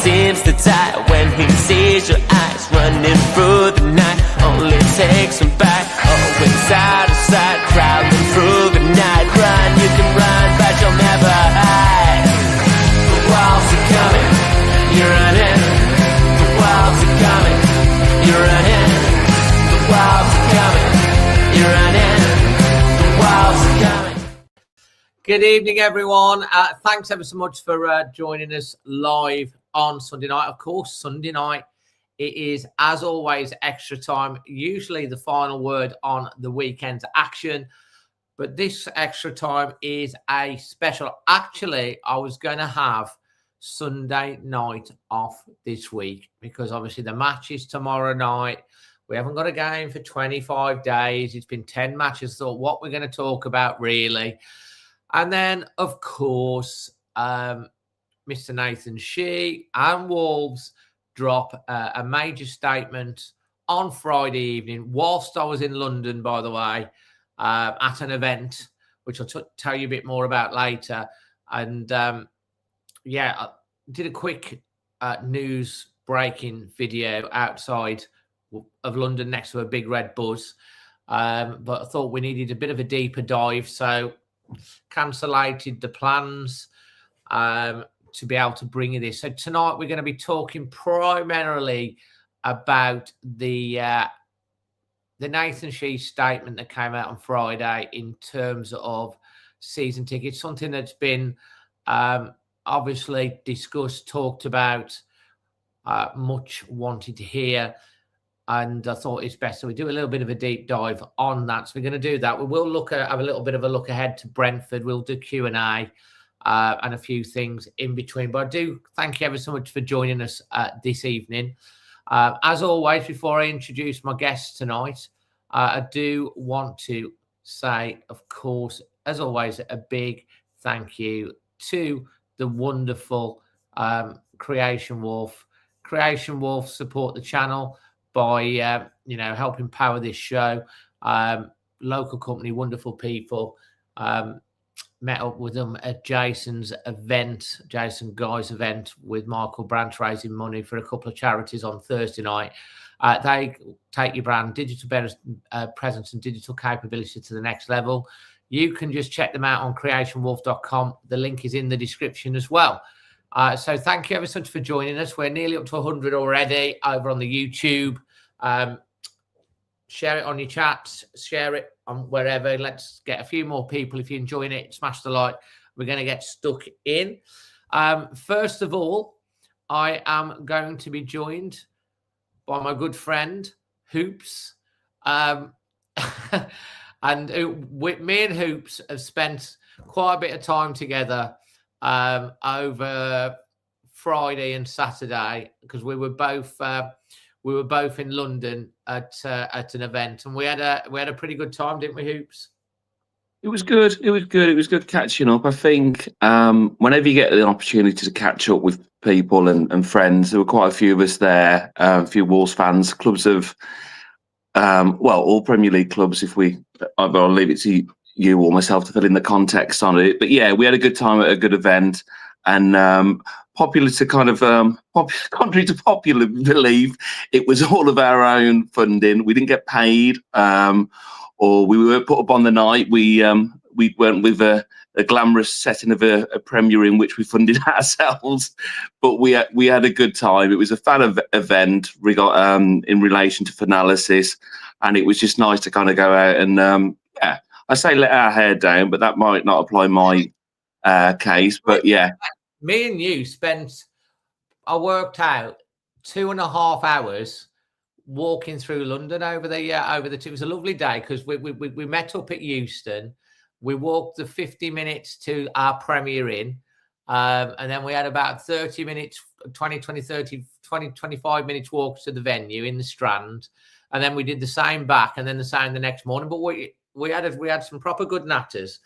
seems to die when he sees your eyes running through the night. Only takes him back, oh, inside of sight, crowding through the night. Run, you can run, but you'll never hide. The walls are coming, you're running. The walls are coming, you're running. The walls are coming, you're running. The walls are coming. Good evening, everyone. Thanks ever so much for joining us live on Sunday night. Of course, Sunday night, it is, as always, extra time, usually the final word on the weekend's action. But this extra time is a special. Actually, I was going to have Sunday night off this week because obviously the match is tomorrow night. We haven't got a game for 25 days. It's been 10 matches. So what we're going to talk about, really. And then, of course, Mr. Nathan Shi and Wolves drop a major statement on Friday evening, whilst I was in London, by the way, at an event, which I'll tell you a bit more about later. And, I did a quick news breaking video outside of London next to a big red bus. But I thought we needed a bit of a deeper dive, so cancelated the plans to be able to bring you this. So tonight we're going to be talking primarily about the Nathan Shi statement that came out on Friday in terms of season tickets, something that's been obviously discussed, talked about, much wanted to hear. And I thought it's best that we do a little bit of a deep dive on that. So we're going to do that. We will have a little bit of a look ahead to Brentford. We'll do Q&A and a few things in between. But I do thank you ever so much for joining us this evening. As always, before I introduce my guests tonight, I do want to say, of course, as always, a big thank you to the wonderful Creation Wolf. Creation Wolf support the channel by helping power this show. Local company, wonderful people. Met up with them at Jason Guy's event with Michael Branch, raising money for a couple of charities on Thursday night. They take your brand, digital presence and digital capability to the next level. You can just check them out on creationwolf.com. The link is in the description as well. So thank you ever so much for joining us. We're nearly up to 100 already over on the YouTube. Share it on your chats, share it on wherever. Let's get a few more people. If you're enjoying it, smash the like. We're going to get stuck in. First of all, I am going to be joined by my good friend Hoops. And me and Hoops have spent quite a bit of time together over Friday and Saturday because we were both in London at an event, and we had a pretty good time, didn't we, Hoops? It was good. It was good catching up. I think whenever you get an opportunity to catch up with people and friends, there were quite a few of us there, a few Wolves fans, clubs of, all Premier League clubs. I'll leave it to you or myself to fill in the context on it. But yeah, we had a good time at a good event, and popular to kind of contrary to popular belief, it was all of our own funding. We didn't get paid, or we weren't put up on the night. We went with a glamorous setting of a Premier in which we funded ourselves, but we had a good time. It was a fan event in relation to Finalysis, and it was just nice to kind of go out and I say let our hair down, but that might not apply my case. But yeah. Me and you I worked out 2.5 hours walking through London over the it was a lovely day because we met up at Euston. We walked the 50 minutes to our Premier Inn, and then we had about 30 minutes, 25 minutes walk to the venue in the Strand, and then we did the same back, and then the same the next morning. But we had some proper good natters.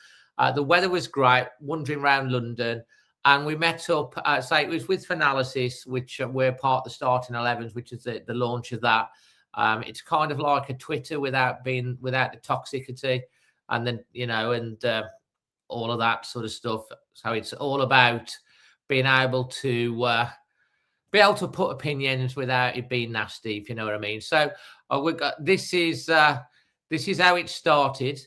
The weather was great, wandering around London. And we met up, it was with Finalysis, which we're part of the starting 11s, which is the launch of that. It's kind of like a Twitter without the toxicity, and then all of that sort of stuff. So it's all about being able to be able to put opinions without it being nasty, if you know what I mean. So we got this is how it started.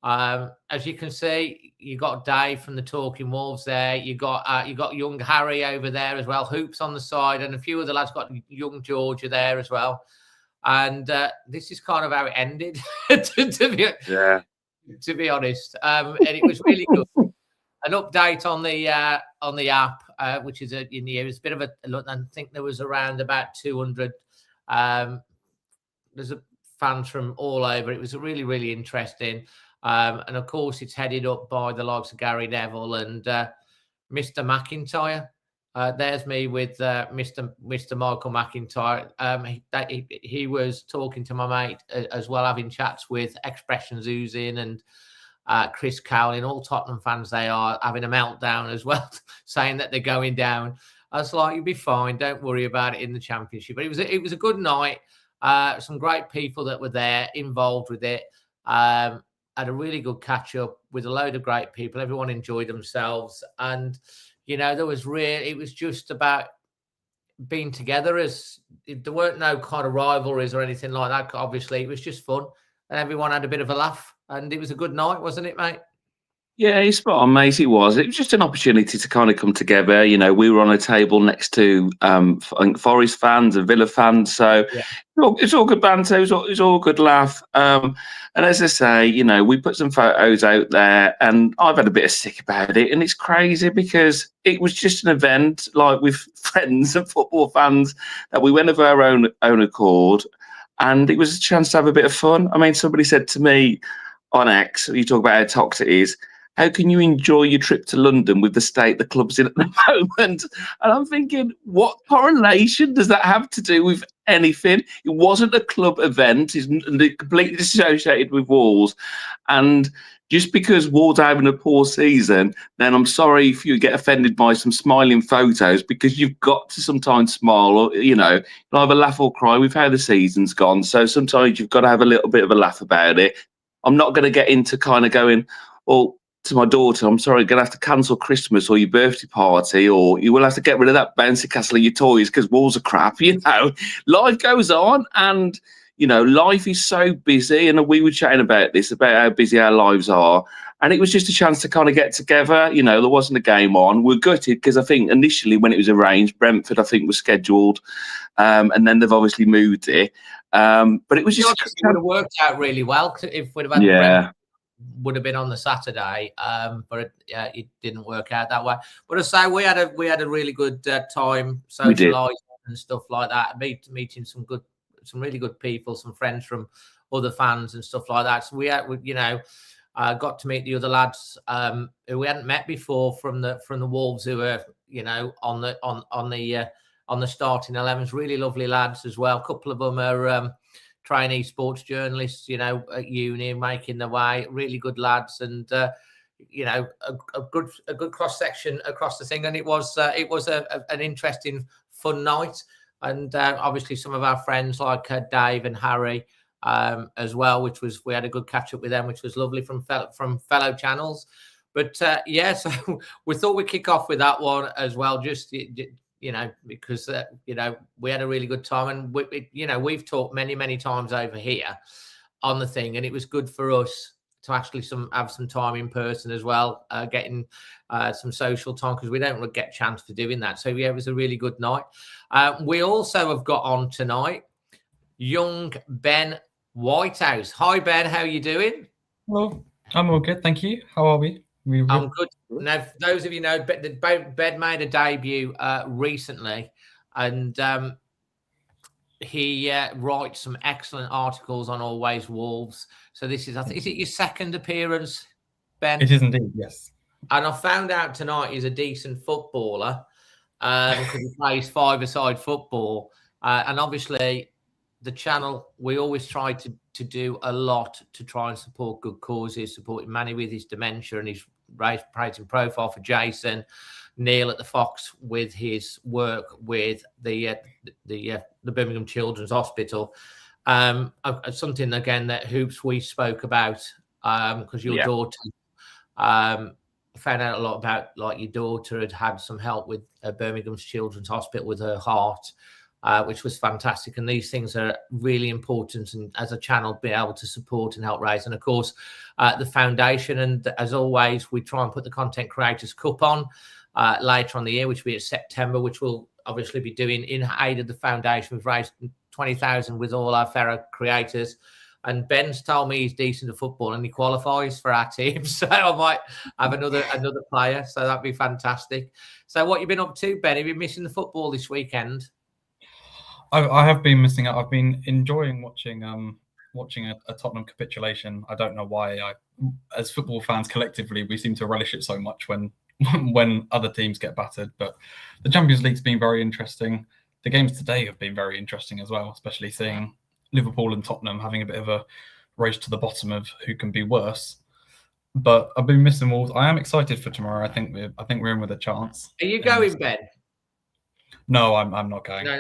As you can see, you got Dave from the Talking Wolves there. You got young Harry over there as well. Hoops on the side, and a few of the lads got young Georgia there as well. And this is kind of how it ended, to be honest. And it was really good. An update on the app, which is it was a bit of a look. I think there was around about 200. There's fans from all over. It was really, really interesting. And of course, it's headed up by the likes of Gary Neville and Mr. McIntyre. There's me with Mr. Michael McIntyre. He was talking to my mate as well, having chats with Expressions Oozing and Chris Cowling, all Tottenham fans. They are having a meltdown as well, saying that they're going down. I was like, you'll be fine. Don't worry about it in the Championship. But it was a good night. Some great people that were there involved with it. Had a really good catch up with a load of great people. Everyone enjoyed themselves, and it was just about being together. As if there weren't no kind of rivalries or anything like that. Obviously, it was just fun, and everyone had a bit of a laugh, and it was a good night, wasn't it, mate? Yeah, he's spot on, mate. It was just an opportunity to kind of come together. We were on a table next to I think Forest fans and Villa fans, so it's all good banter. It's all good laugh. And as I say, we put some photos out there, and I've had a bit of sick about it, and it's crazy because it was just an event like with friends and football fans that we went of our own accord, and it was a chance to have a bit of fun. I mean, somebody said to me on X, you talk about how toxic it is. How can you enjoy your trip to London with the state the club's in at the moment? And I'm thinking, what correlation does that have to do with anything? It wasn't a club event. It's completely dissociated with Wolves. And just because Wolves are having a poor season, then I'm sorry if you get offended by some smiling photos, because you've got to sometimes smile or, either laugh or cry with how the season's gone. So sometimes you've got to have a little bit of a laugh about it. I'm not going to get into kind of going, well, to my daughter, I'm sorry, you're going to have to cancel Christmas or your birthday party, or you will have to get rid of that bouncy castle of your toys because Wolves are crap. Life goes on, and, life is so busy. And we were chatting about this, about how busy our lives are. And it was just a chance to kind of get together. There wasn't a game on. We're gutted because I think initially when it was arranged, Brentford, I think, was scheduled. And then they've obviously moved it. But it was just... It would have worked out really well if we'd have had Brentford. Would have been on the Saturday, but it didn't work out that way. But I say we had a really good time socialising and stuff like that, meeting some really good people, some friends from other fans and stuff like that. So we got to meet the other lads who we hadn't met before from the Wolves, who were on the starting 11s. Really lovely lads as well. A couple of them are trainee sports journalists, at uni, making their way. Really good lads, and a good cross section across the thing. And it was an interesting, fun night. And obviously some of our friends like Dave and Harry as well, we had a good catch up with them, which was lovely from fellow channels. But so we thought we'd kick off with that one as well, just because we had a really good time, and we've talked many times over here on the thing, and it was good for us to actually have some time in person as well, getting some social time, because we don't get a chance for doing that. So it was a really good night. We also have got on tonight young Ben Whitehouse. Hi Ben, how are you doing? Well, I'm all good, thank you. How are we? I'm good. Now, for those of you know, Ben made a debut recently, and he writes some excellent articles on Always Wolves. So this is, I think, is it your second appearance, Ben? It is indeed, yes. And I found out tonight he's a decent footballer because he plays five-a-side football. And obviously, the channel, we always try to do a lot to try and support good causes, supporting Manny with his dementia and his raising profile for Jason, Neil at the Fox with his work with the Birmingham Children's Hospital. Something again that Hoops we spoke about because your daughter found out a lot about, like, your daughter had some help with Birmingham's Children's Hospital with her heart, which was fantastic. And these things are really important, and as a channel, be able to support and help raise. And of course, the foundation. And as always, we try and put the Content Creators Cup on later on the year, which will be in September, which we'll obviously be doing in aid of the foundation. We've raised 20,000 with all our fellow creators. And Ben's told me he's decent at football and he qualifies for our team. So I might have another player. So that'd be fantastic. So what you been up to, Ben? Have you been missing the football this weekend? I have been missing it. I've been enjoying watching a Tottenham capitulation. I don't know why. As football fans collectively, we seem to relish it so much when other teams get battered. But the Champions League's been very interesting. The games today have been very interesting as well, especially seeing Liverpool and Tottenham having a bit of a race to the bottom of who can be worse. But I've been missing Wolves. I am excited for tomorrow. I think we're in with a chance. Are you going, Ben? No, I'm not going. No,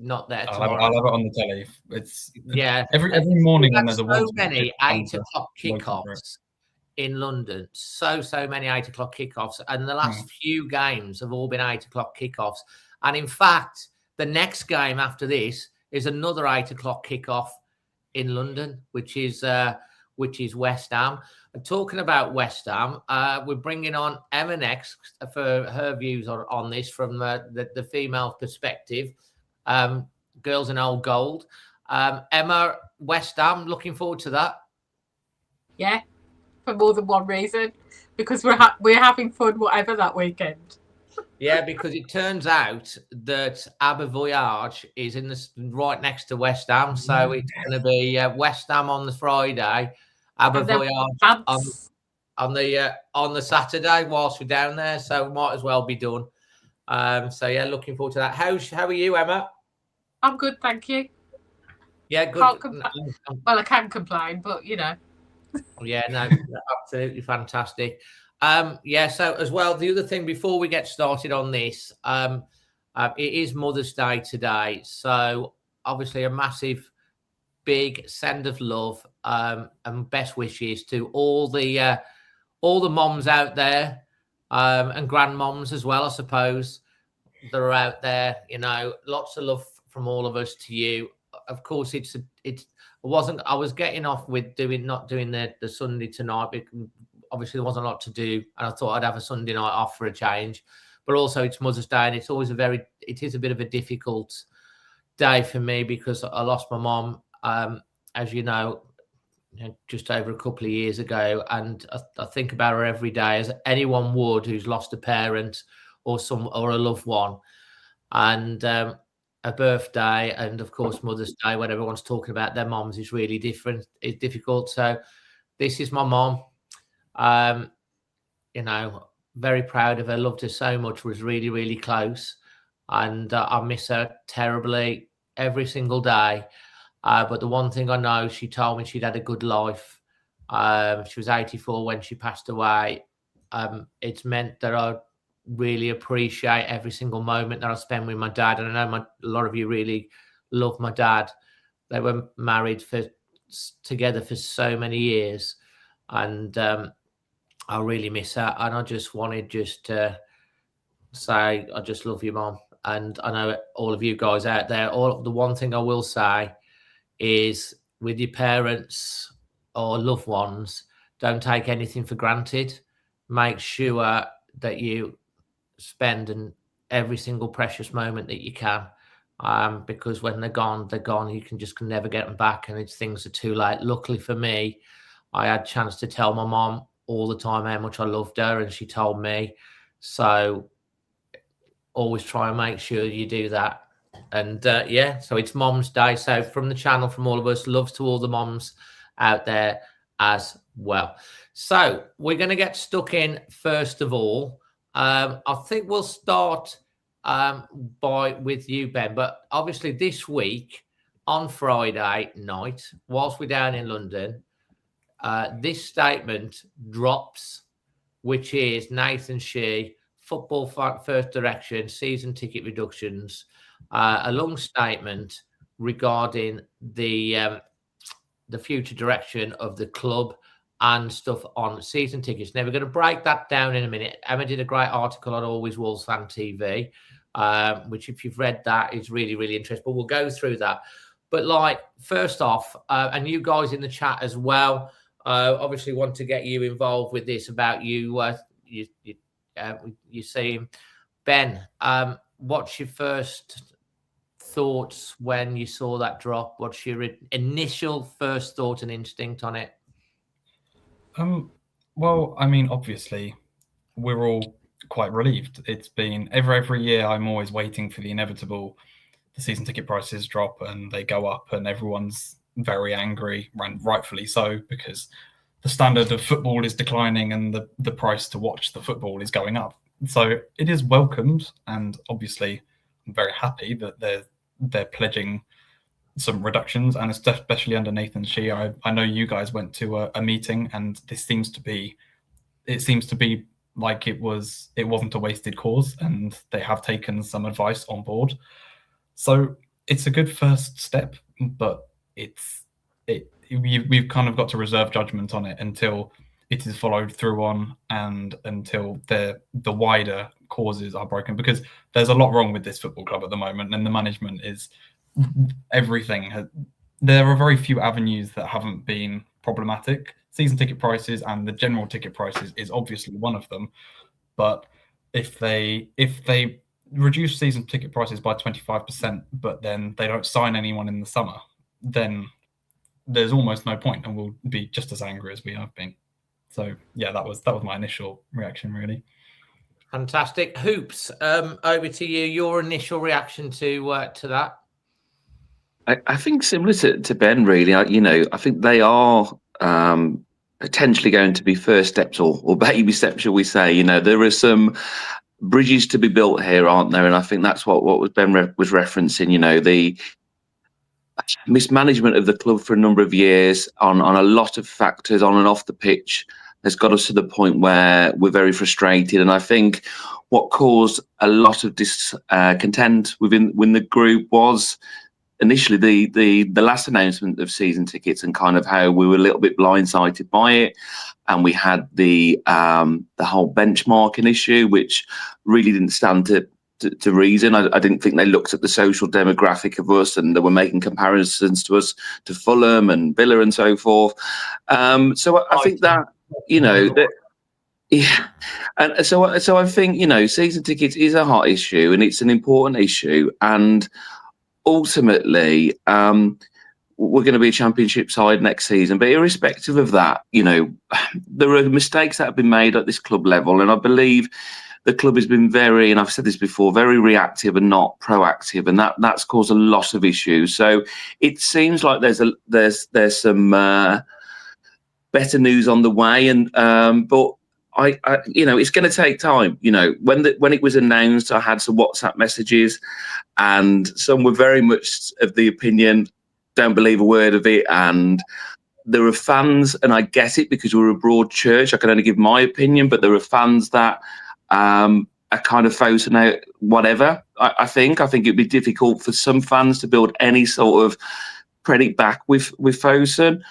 not there I'll tomorrow. have it on the telly. It's every we've morning when had there's a so Wolves many match, 8 o'clock kickoffs in London. So many 8 o'clock kickoffs, and the last few games have all been 8 o'clock kickoffs. And in fact, the next game after this is another 8 o'clock kickoff in London, which is West Ham. And talking about West Ham, we're bringing on Emma next for her views on this from the female perspective. Girls in old gold. Emma, West Ham, looking forward to that. Yeah, for more than one reason, because we're having fun whatever that weekend. Yeah, because it turns out that Aber Voyage is right next to West Ham, so it's going to be West Ham on the Friday, Aber Voyage on the Saturday whilst we're down there. So it might as well be done. So yeah, looking forward to that. How are you, Emma? I'm good, thank you. Yeah, good. Well, I can complain, but you know. Yeah, no, absolutely fantastic. Yeah, so as well, the other thing before we get started on this, it is Mother's Day today. So obviously a massive, big send of love and best wishes to all the moms out there and grandmoms as well, I suppose, that are out there. You know, lots of love from all of us to you. Of course, I was getting off with not doing the Sunday tonight because obviously there wasn't a lot to do, and I thought I'd have a Sunday night off for a change. But also it's Mother's Day, and it is a bit of a difficult day for me because I lost my mom, as you know, just over a couple of years ago, and I think about her every day, as anyone would who's lost a parent or a loved one. And a birthday, and of course Mother's Day, when everyone's talking about their moms, is really difficult. So this is my mom. You know, very proud of her, loved her so much, was really, really close. And I miss her terribly every single day. But the one thing I know, she told me she'd had a good life. She was 84 when she passed away. It's meant that I really appreciate every single moment that I spend with my dad. And I know a lot of you really love my dad. They were married together for so many years. And I really miss her, and I just wanted to say I just love you, Mom. And I know all of you guys out there, the one thing I will say is, with your parents or loved ones, don't take anything for granted. Make sure that you spend every single precious moment that you can, because when they're gone, you can never get them back, and things are too late. Luckily for me, I had a chance to tell my mom all the time how much I loved her, and she told me. So always try and make sure you do that. And yeah, so it's Mom's Day. So from the channel, from all of us, loves to all the moms out there as well. So we're going to get stuck in first of all. I think we'll start with you, Ben. But obviously this week on Friday night, whilst we're down in London, this statement drops, which is Nathan Shi, Football First Direction, season ticket reductions, a long statement regarding the future direction of the club and stuff on season tickets. Now, we're going to break that down in a minute. Emma did a great article on Always Wolves Fan TV, which, if you've read that, is really, really interesting. But we'll go through that. But, like, first off, and you guys in the chat as well, obviously want to get you involved with this about you saying, Ben, what's your first thoughts when you saw that drop? What's your initial first thought and instinct on it? Well, I mean, obviously, we're all quite relieved. It's been every year. I'm always waiting for the inevitable. The season ticket prices drop and they go up, and everyone's very angry, and rightfully so, because the standard of football is declining and the price to watch the football is going up. So it is welcomed, and obviously, I'm very happy that they're pledging some reductions, and especially under Nathan Shi. I know you guys went to a meeting, and it seems to be like it wasn't a wasted cause, and they have taken some advice on board. So it's a good first step, but we've kind of got to reserve judgment on it until it is followed through on, and until the wider causes are broken, because there's a lot wrong with this football club at the moment, and the management is everything. There are very few avenues that haven't been problematic. Season ticket prices and the general ticket prices is obviously one of them, but if they reduce season ticket prices by 25%, but then they don't sign anyone in the summer, then there's almost no point, and we'll be just as angry as we have been. So yeah, that was my initial reaction, really. Fantastic. Hoops, over to you. Your initial reaction to that? I think similar to Ben, really. I think they are potentially going to be first steps or baby steps, shall we say. There are some bridges to be built here, aren't there? And I think that's what Ben was referencing. The mismanagement of the club for a number of years on a lot of factors on and off the pitch has got us to the point where we're very frustrated. And I think what caused a lot of discontent within the group was initially the last announcement of season tickets, and kind of how we were a little bit blindsided by it. And we had the whole benchmarking issue, which really didn't stand to reason. I didn't think they looked at the social demographic of us, and they were making comparisons to us, to Fulham and Villa and so forth. So I think that, yeah. And so I think, season tickets is a hot issue, and it's an important issue. And ultimately, we're going to be a championship side next season. But irrespective of that, there are mistakes that have been made at this club level. And I believe the club has been very, and I've said this before, very reactive and not proactive. And that's caused a lot of issues. So it seems like there's some better news on the way. And but I it's going to take time. When it was announced, I had some WhatsApp messages, and some were very much of the opinion, don't believe a word of it. And there are fans, and I get it, because we're a broad church, I can only give my opinion, but there are fans that are kind of voting out whatever. I think it'd be difficult for some fans to build any sort of credit back with Fosun.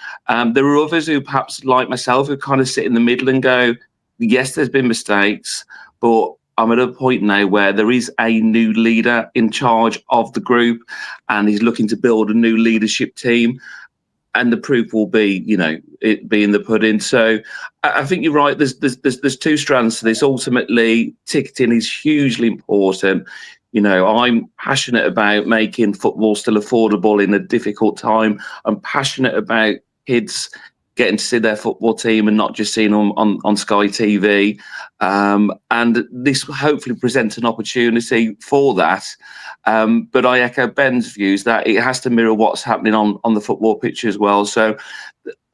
There are others who, perhaps like myself, who kind of sit in the middle and go, yes, there's been mistakes, but I'm at a point now where there is a new leader in charge of the group, and he's looking to build a new leadership team, and the proof will be, it being the pudding. So I think you're right. There's two strands to this. Ultimately, ticketing is hugely important. I'm passionate about making football still affordable in a difficult time. I'm passionate about kids getting to see their football team and not just seeing them on Sky TV. And this hopefully presents an opportunity for that. But I echo Ben's views that it has to mirror what's happening on the football pitch as well. So,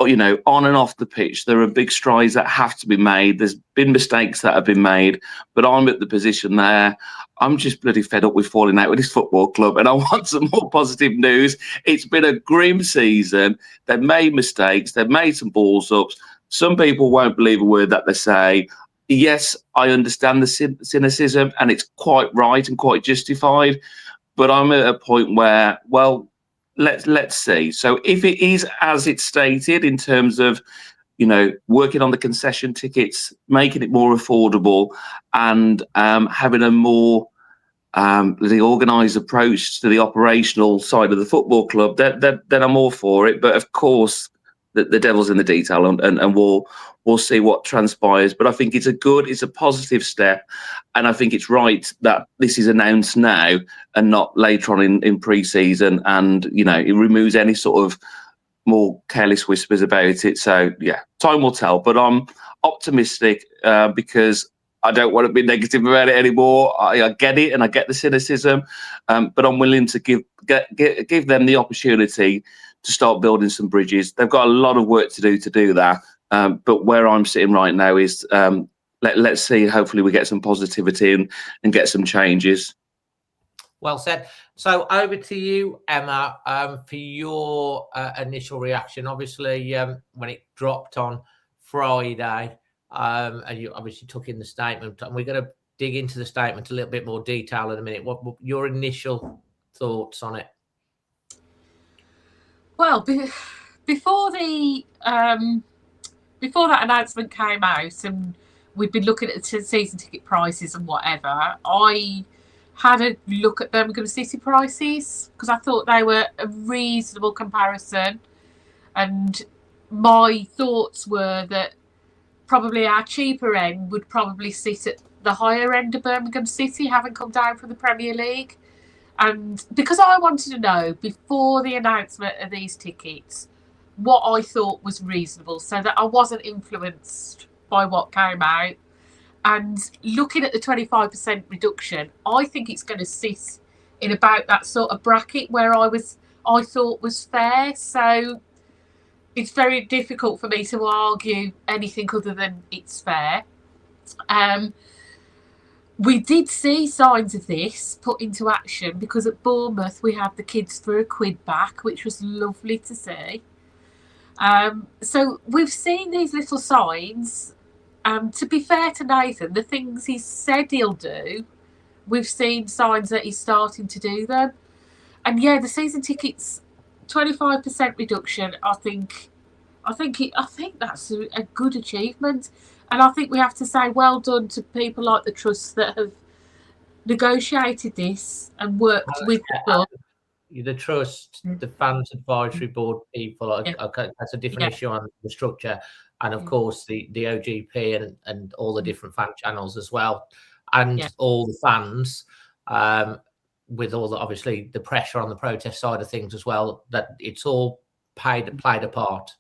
on and off the pitch, there are big strides that have to be made. There's been mistakes that have been made, but I'm at the position there. I'm just bloody fed up with falling out with this football club, and I want some more positive news. It's been a grim season. They've made mistakes. They've made some balls ups. Some people won't believe a word that they say. Yes, I understand the cynicism, and it's quite right and quite justified. But I'm at a point where, well, let's see. So if it is as it's stated in terms of, working on the concession tickets, making it more affordable, and having a more the organised approach to the operational side of the football club, then I'm all for it. But of course, the devil's in the detail, and we'll see what transpires. But I think it's a positive step, and I think it's right that this is announced now and not later on in pre-season, and it removes any sort of more careless whispers about it. So yeah, time will tell. But I'm optimistic because I don't want to be negative about it anymore. I get it, and I get the cynicism, but I'm willing to give them the opportunity to start building some bridges. They've got a lot of work to do that. But where I'm sitting right now is let's see. Hopefully, we get some positivity and get some changes. Well said. So over to you, Emma, for your initial reaction. Obviously, when it dropped on Friday. And you obviously took in the statement, and we're going to dig into the statement a little bit more detail in a minute. What your initial thoughts on it? Well, before that announcement came out, and we'd been looking at the season ticket prices and whatever, I had a look at Birmingham City prices because I thought they were a reasonable comparison, and my thoughts were that probably our cheaper end would probably sit at the higher end of Birmingham City, having come down from the Premier League. And because I wanted to know before the announcement of these tickets what I thought was reasonable, so that I wasn't influenced by what came out. And looking at the 25% reduction, I think it's going to sit in about that sort of bracket where I thought was fair. So it's very difficult for me to argue anything other than it's fair. We did see signs of this put into action because at Bournemouth we had the kids for £1 back, which was lovely to see. So we've seen these little signs. To be fair to Nathan, the things he said he'll do, we've seen signs that he's starting to do them. And yeah, the season tickets, 25% reduction. I think that's a good achievement, and I think we have to say well done to people like the Trust that have negotiated this and worked with the club. The Trust, the Fans Advisory Board people, that's a different issue on the structure, and of course the OGP and all the different fan channels as well, and all the fans. With all the obviously the pressure on the protest side of things as well, that it's all played a part.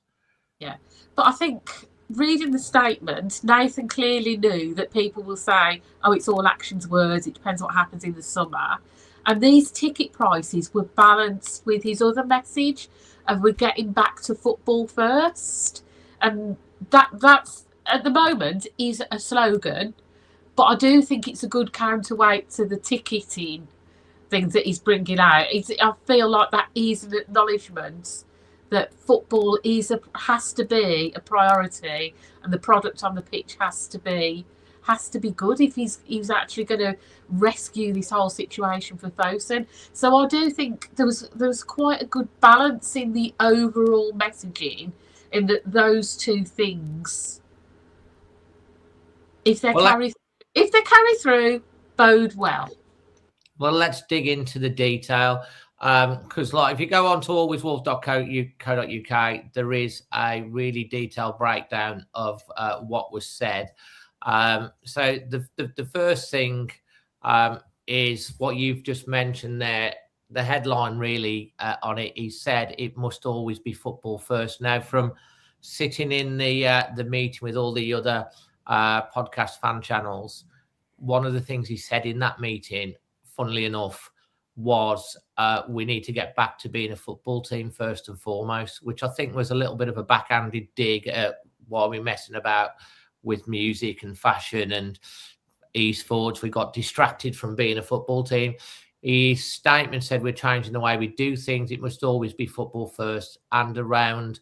Yeah, but I think reading the statement, Nathan clearly knew that people will say, "Oh, it's all actions, words. It depends what happens in the summer," and these ticket prices were balanced with his other message of we're getting back to football first, and that's at the moment is a slogan, but I do think it's a good counterweight to the ticketing things that he's bringing out. I feel like that is an acknowledgement that football has to be a priority, and the product on the pitch has to be good if he's actually going to rescue this whole situation for Fosun. So I do think there was quite a good balance in the overall messaging, in that those two things, if they carry through, bode well. Well, let's dig into the detail, because if you go on to alwayswolves.co.uk, there is a really detailed breakdown of what was said. So the first thing is what you've just mentioned there. The headline really on it, he said it must always be football first. Now, from sitting in the meeting with all the other podcast fan channels, one of the things he said in that meeting, funnily enough, was we need to get back to being a football team first and foremost, which I think was a little bit of a backhanded dig at why we're messing about with music and fashion and esports. We got distracted from being a football team. His statement said we're changing the way we do things. It must always be football first, and around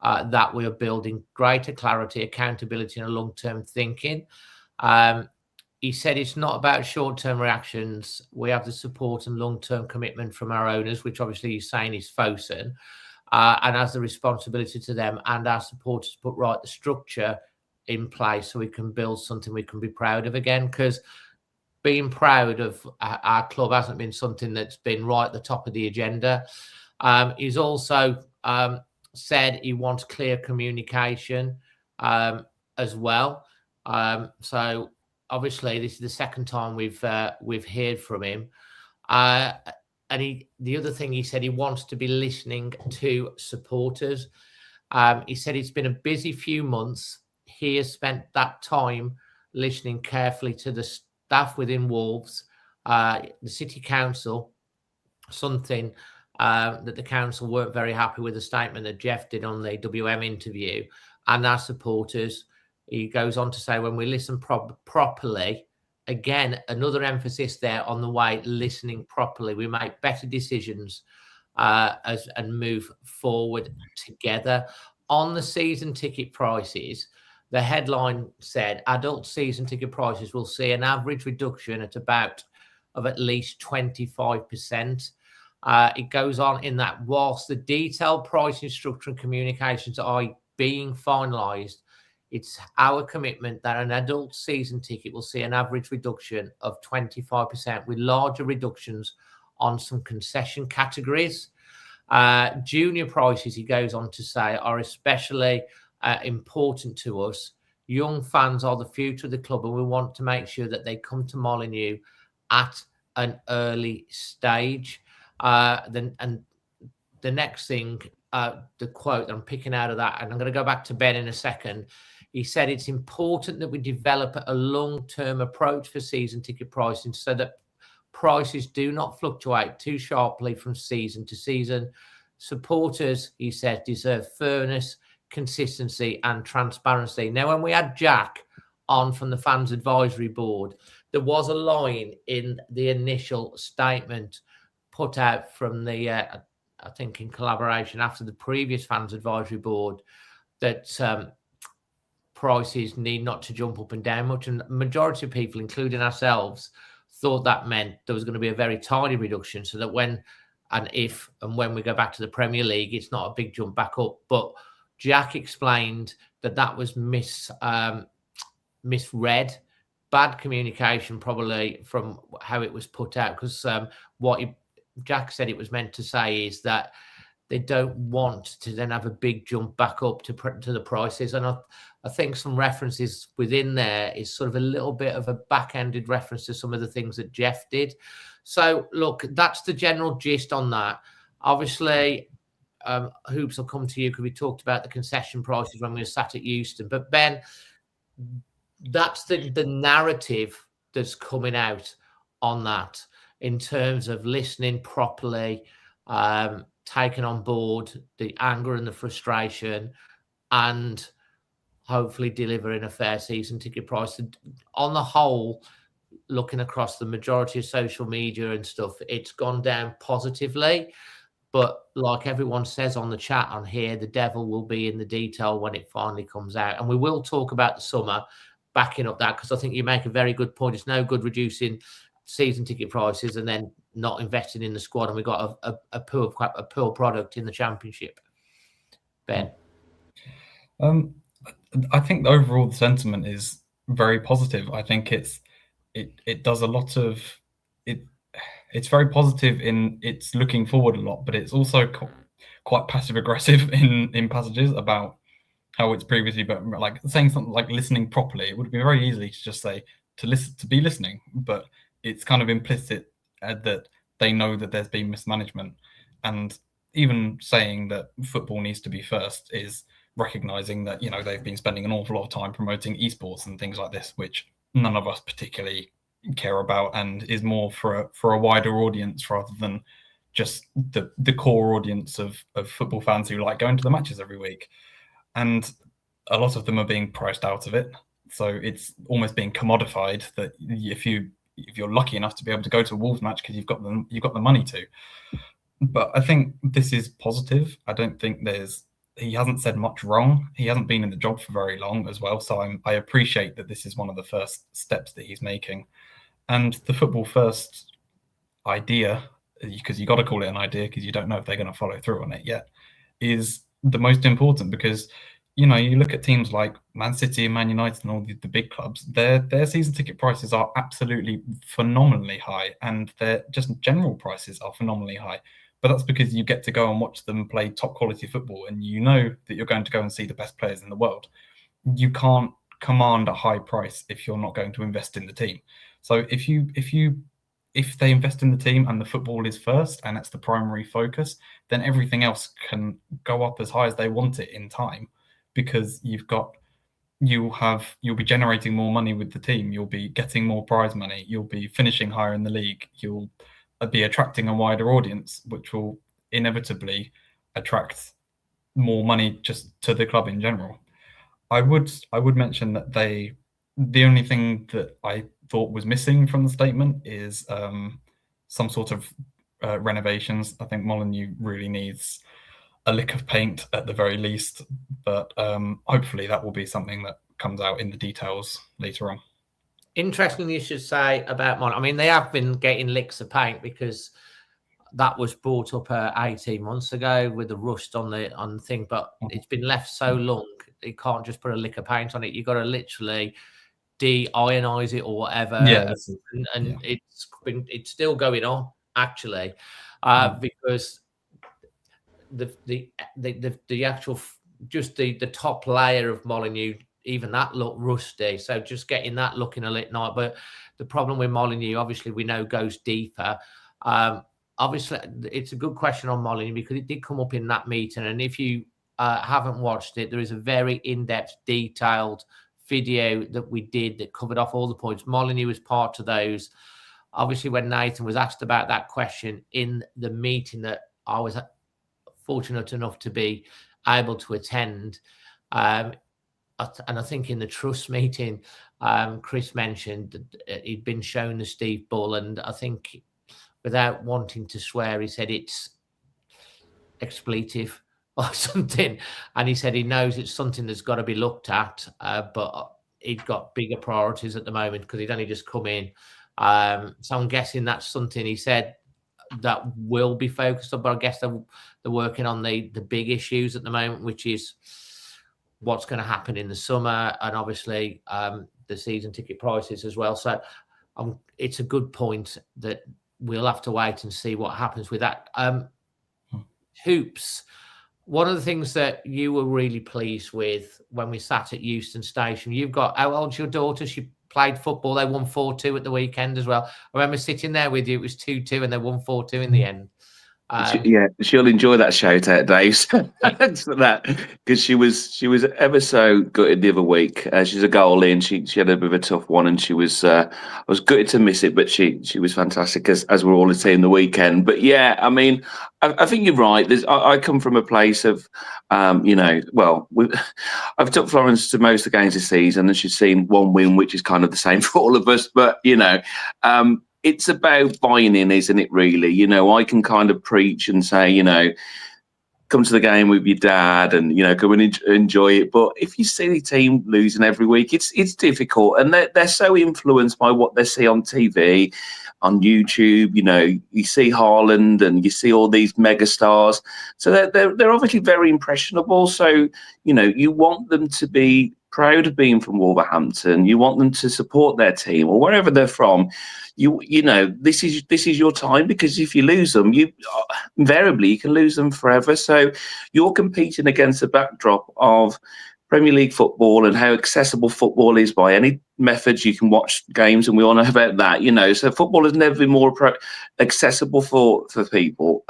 that we are building greater clarity, accountability and long-term thinking. He said it's not about short-term reactions. We have the support and long-term commitment from our owners, which obviously he's saying is Fosun. and has the responsibility to them and our supporters to put right the structure in place so we can build something we can be proud of again. Because being proud of our club hasn't been something that's been right at the top of the agenda. He's also said he wants clear communication as well. So obviously this is the second time we've heard from him. And the other thing he said, he wants to be listening to supporters. He said it's been a busy few months. He has spent that time listening carefully to the staff within Wolves, the city council, something that the council weren't very happy with the statement that Jeff did on the WM interview, and our supporters. He goes on to say, when we listen properly, again, another emphasis there on the way listening properly, we make better decisions and move forward together. On the season ticket prices, the headline said adult season ticket prices will see an average reduction of at least 25%. It goes on in that whilst the detailed pricing structure and communications are being finalised, it's our commitment that an adult season ticket will see an average reduction of 25%, with larger reductions on some concession categories. Junior prices, he goes on to say, are especially important to us. Young fans are the future of the club, and we want to make sure that they come to Molineux at an early stage. And the next thing, the quote I'm picking out of that, and I'm going to go back to Ben in a second. He said it's important that we develop a long-term approach for season ticket pricing so that prices do not fluctuate too sharply from season to season. Supporters, he said, deserve fairness, consistency and transparency. Now, when we had Jack on from the Fans Advisory Board, there was a line in the initial statement put out from the, I think in collaboration after the previous Fans Advisory Board, that prices need not to jump up and down much. And the majority of people, including ourselves, thought that meant there was going to be a very tiny reduction so that when we go back to the Premier League, it's not a big jump back up. But Jack explained that was misread, bad communication probably from how it was put out, because Jack said it was meant to say is that they don't want to then have a big jump back up to the prices. And I think some references within there is sort of a little bit of a back-ended reference to some of the things that Jeff did. So, look, that's the general gist on that. Obviously, Hoops, will come to you because we talked about the concession prices when we were sat at Euston. But, Ben, that's the narrative that's coming out on that in terms of listening properly, taking on board the anger and the frustration, and hopefully delivering a fair season ticket price. On the whole, looking across the majority of social media and stuff, it's gone down positively. But like everyone says on the chat on here, the devil will be in the detail when it finally comes out. And we will talk about the summer, backing up that, because I think you make a very good point. It's no good reducing season ticket prices and then not investing in the squad, and we've got a poor product in the Championship. Ben? I think overall the sentiment is very positive. I think it does a lot of it. It's very positive in it's looking forward a lot, but it's also quite passive aggressive in passages about how it's previously, but like saying something like listening properly. It would be very easy to just say to be listening, but it's kind of implicit that they know that there's been mismanagement. And even saying that football needs to be first is recognizing that, they've been spending an awful lot of time promoting esports and things like this, which none of us particularly care about, and is more for a wider audience rather than just the core audience of football fans who like going to the matches every week. And a lot of them are being priced out of it. So it's almost being commodified that if you're lucky enough to be able to go to a Wolves match because you've got the money to. But I think this is positive. I don't think he hasn't said much wrong. He hasn't been in the job for very long as well. So I appreciate that this is one of the first steps that he's making. And the football first idea, because you got to call it an idea because you don't know if they're going to follow through on it yet, is the most important, because you look at teams like Man City and Man United and all the big clubs, their season ticket prices are absolutely phenomenally high, and their just general prices are phenomenally high. But that's because you get to go and watch them play top quality football, and you know that you're going to go and see the best players in the world. You can't command a high price if you're not going to invest in the team. So if they invest in the team and the football is first and that's the primary focus, then everything else can go up as high as they want it in time, because you'll be generating more money with the team, you'll be getting more prize money, you'll be finishing higher in the league, you'll be attracting a wider audience, which will inevitably attract more money just to the club in general. I would mention that the only thing that I thought was missing from the statement is some sort of renovations. I think Molineux really needs a lick of paint at the very least, but hopefully that will be something that comes out in the details later on. Interestingly, you should say about Molineux. I mean, they have been getting licks of paint, because that was brought up 18 months ago with the rust on the thing, but it's been left so long, you can't just put a lick of paint on it. You've got to literally de-ionize it or whatever. Yeah, and it's still going on actually, because the actual just the top layer of Molineux, even that looked rusty. So just getting that looking a little nice. But the problem with Molineux, obviously, we know goes deeper. Obviously, it's a good question on Molineux, because it did come up in that meeting. And if you haven't watched it, there is a very in-depth, detailed video that we did that covered off all the points. Molineux was part of those. Obviously, when Nathan was asked about that question in the meeting that I was fortunate enough to be able to attend, and I think in the trust meeting, Chris mentioned that he'd been shown the Steve Bull, and I think, without wanting to swear, he said it's expletive or something, and he said he knows it's something that's got to be looked at, but he'd got bigger priorities at the moment because he'd only just come in. So I'm guessing that's something he said that will be focused on, but I guess they're working on the big issues at the moment, which is what's going to happen in the summer, and obviously the season ticket prices as well. So it's a good point that we'll have to wait and see what happens with that. Hoops. One of the things that you were really pleased with when we sat at Euston Station, you've got, how old's your daughter? She played football. They won 4-2 at the weekend as well. I remember sitting there with you. It was 2-2 and they won 4-2 in the end. Yeah, she'll enjoy that shout out, Dave. Thanks for that, because she was ever so gutted the other week. She's a goalie, and she had a bit of a tough one, and she was I was gutted to miss it, but she was fantastic as we're all seeing the weekend. But yeah, I mean, I think you're right. I come from a place of, I've took Florence to most of the games this season, and she's seen one win, which is kind of the same for all of us. But it's about buying in, isn't it, really? I can kind of preach and say, come to the game with your dad and, go and enjoy it. But if you see the team losing every week, it's difficult. And they're so influenced by what they see on TV, on YouTube. You see Haaland and you see all these mega stars. So they're obviously very impressionable. So, you want them to be proud of being from Wolverhampton. You want them to support their team or wherever they're from. This is your time, because if you lose them, invariably you can lose them forever. So you're competing against the backdrop of Premier League football and how accessible football is by any methods. You can watch games, and we all know about that. So football has never been more accessible for people.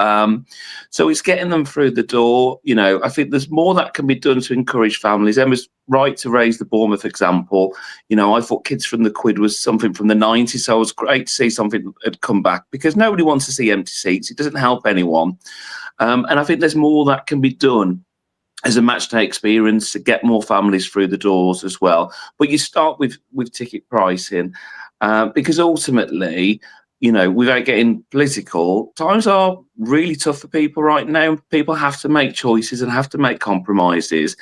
So it's getting them through the door. I think there's more that can be done to encourage families. Emma's right to raise the Bournemouth example. I thought Kids from the Quid was something from the 90s, so it was great to see something had come back, because nobody wants to see empty seats. It doesn't help anyone. And I think there's more that can be done as a match day experience to get more families through the doors as well. But you start with ticket pricing, because ultimately, without getting political, times are really tough for people right now. People have to make choices and have to make compromises.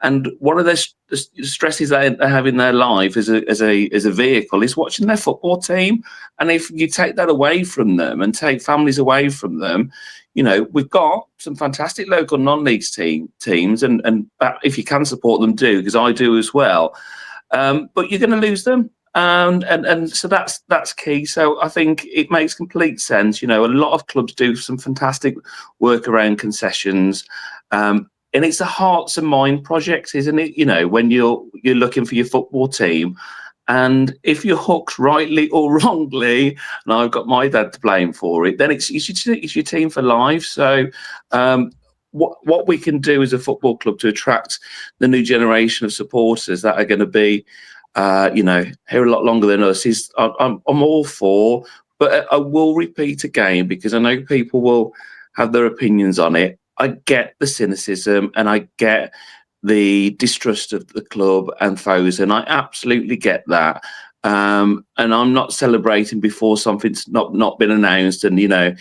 And one of their the stresses they have in their life as a vehicle is watching their football team. And if you take that away from them and take families away from them, you know, we've got some fantastic local non-league teams, and if you can support them, do, because I do as well. But you're going to lose them. And so that's key. So I think it makes complete sense. You know, a lot of clubs do some fantastic work around concessions, and it's a hearts and mind project, isn't it? You know, when you're looking for your football team, and if you're hooked rightly or wrongly, and I've got my dad to blame for it, then it's your team for life. So what we can do as a football club to attract the new generation of supporters that are going to be, you know, here a lot longer than us, is I'm all for. But I will repeat again, because I know people will have their opinions on it. I get the cynicism and I get the distrust of the club and foes, and I absolutely get that. And I'm not celebrating before something's not been announced. And, you know,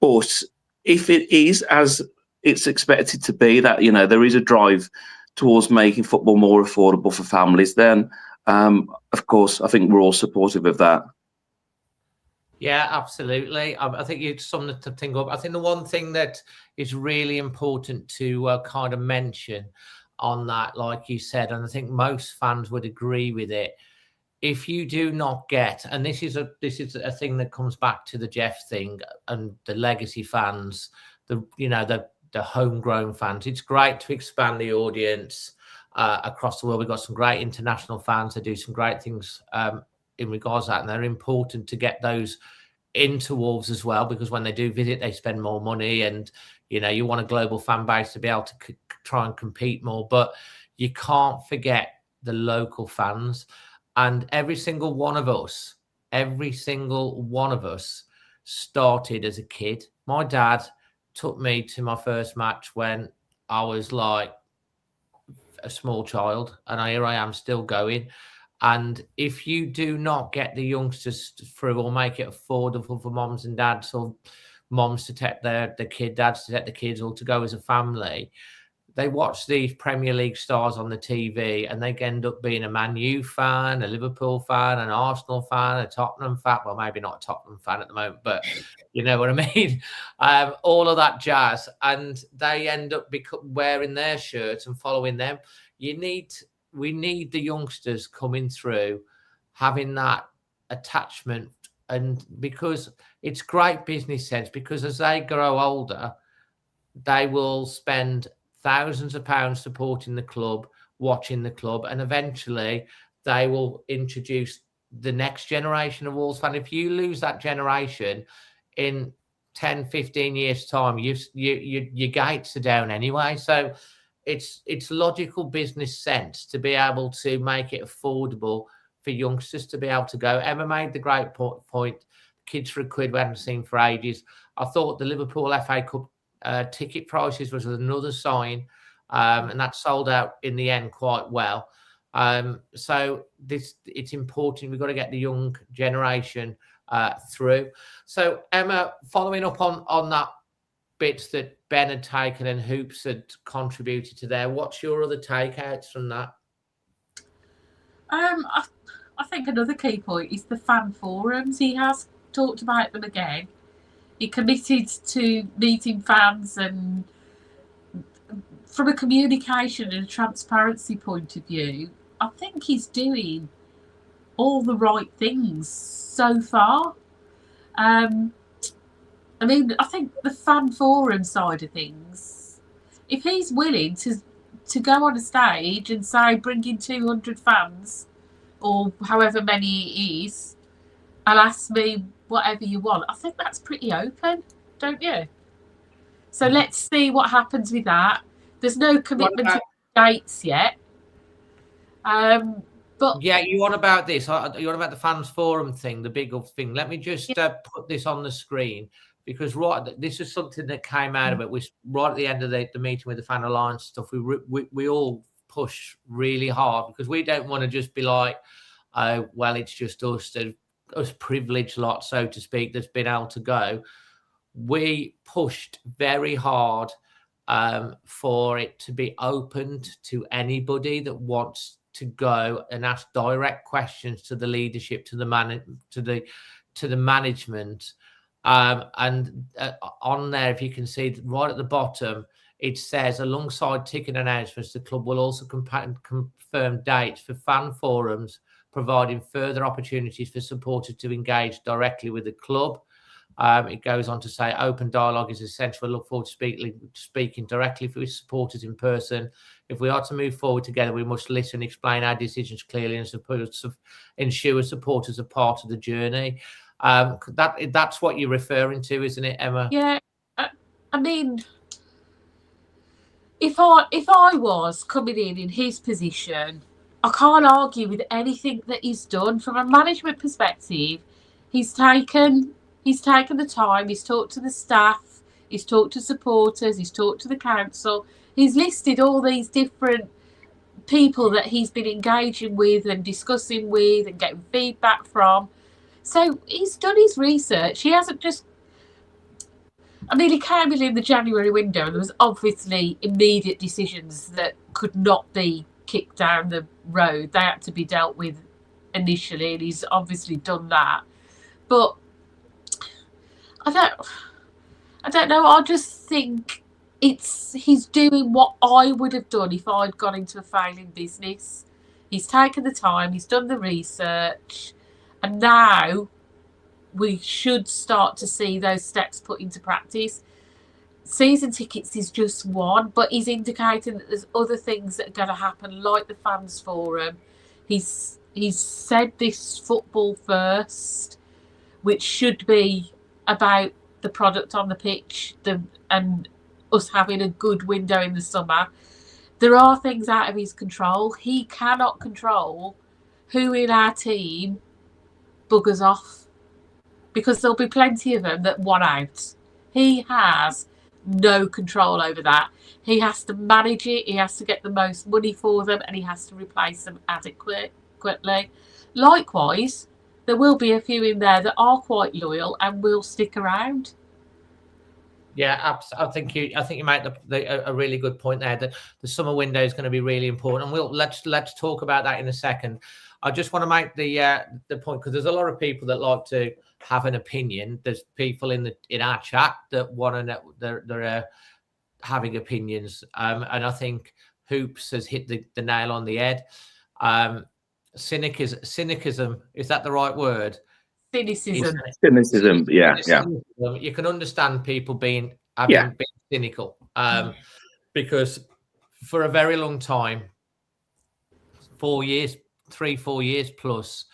but if it is as it's expected to be, that, you know, there is a drive towards making football more affordable for families, then of course I think we're all supportive of that. Yeah, absolutely. I think it's something to think of. I think the one thing that is really important to kind of mention on that, like you said, and I think most fans would agree with it, if you do not get, and this is a thing that comes back to the Jeff thing and the legacy fans, the homegrown fans. It's great to expand the audience across the world. We've got some great international fans that do some great things in regards to that, and they're important to get those into Wolves as well, because when they do visit, they spend more money, and, you know, you want a global fan base to be able to try and compete more, but you can't forget the local fans. And every single one of us started as a kid. My dad took me to my first match when I was like a small child, and here I am still going. And if you do not get the youngsters through or make it affordable for moms and dads, or moms to take the kid, dads to take the kids, or to go as a family, they watch these Premier League stars on the TV and they end up being a Man U fan, a Liverpool fan, an Arsenal fan, a Tottenham fan. Well, maybe not a Tottenham fan at the moment, but you know what I mean? All of that jazz. And they end up wearing their shirts and following them. We need the youngsters coming through, having that attachment, and because it's great business sense, because as they grow older, they will spend thousands of pounds supporting the club, watching the club, and eventually they will introduce the next generation of Wolves fans. If you lose that generation in 10, 15 years' time, your gates are down anyway. So it's logical business sense to be able to make it affordable for youngsters to be able to go. Emma made the great point, kids for £1 we hadn't seen for ages. I thought the Liverpool FA Cup ticket prices was another sign, and that sold out in the end quite well. So it's important. We've got to get the young generation through. So Emma, following up on that bits that Ben had taken and Hoops had contributed to there, what's your other takeouts from that? I think another key point is the fan forums. He has talked about them again. He committed to meeting fans, and from a communication and a transparency point of view, I think he's doing all the right things so far. I mean, I think the fan forum side of things, if he's willing to go on a stage and say, bring in 200 fans or however many it is, and ask me whatever you want, I think that's pretty open, don't you? So let's see what happens with that. There's no commitment to dates yet. But yeah, you want about this? You want about the fans forum thing, the big thing? Let me just put this on the screen, because this is something that came out of it. We right at the end of the meeting with the Fan Alliance stuff. We all push really hard, because we don't want to just be like, oh, well, it's just us privileged lot, so to speak, that's been able to go. We pushed very hard for it to be opened to anybody that wants to go and ask direct questions to the leadership, to the management. And on there, if you can see right at the bottom, it says, alongside ticket announcements, the club will also confirm dates for fan forums, providing further opportunities for supporters to engage directly with the club. It goes on to say open dialogue is essential. I look forward to speaking directly with supporters in person. If we are to move forward together, we must listen, explain our decisions clearly, and ensure supporters are part of the journey. That's what you're referring to, isn't it, Emma? Yeah, I mean, if I was coming in his position, I can't argue with anything that he's done. From a management perspective, he's taken the time, he's talked to the staff, he's talked to supporters, he's talked to the council, he's listed all these different people that he's been engaging with and discussing with and getting feedback from. So he's done his research. He hasn't just... I mean, he came in the January window and there was obviously immediate decisions that could not be kicked down the road. They had to be dealt with initially, and he's obviously done that. But I don't know. I just think he's doing what I would have done if I'd gone into a failing business. He's taken the time, he's done the research, and now we should start to see those steps put into practice. Season tickets is just one, but he's indicating that there's other things that are going to happen, like the fans forum. He's said this football first, which should be about the product on the pitch and us having a good window in the summer. There are things out of his control. He cannot control who in our team buggers off, because there'll be plenty of them that want out. He has no control over that. He has to manage it. He has to get the most money for them, and he has to replace them adequately. Likewise, there will be a few in there that are quite loyal and will stick around. Yeah, I think you made a really good point there, that the summer window is going to be really important. And let's talk about that in a second. I just want to make the point, because there's a lot of people that like to have an opinion. There's people in our chat that want to know, they're having opinions, and I think Hoops has hit the nail on the head. Cynicism, is that the right word? Cynicism, yeah. You can understand people being cynical, because for a very long time, 4 years, 3-4 years plus,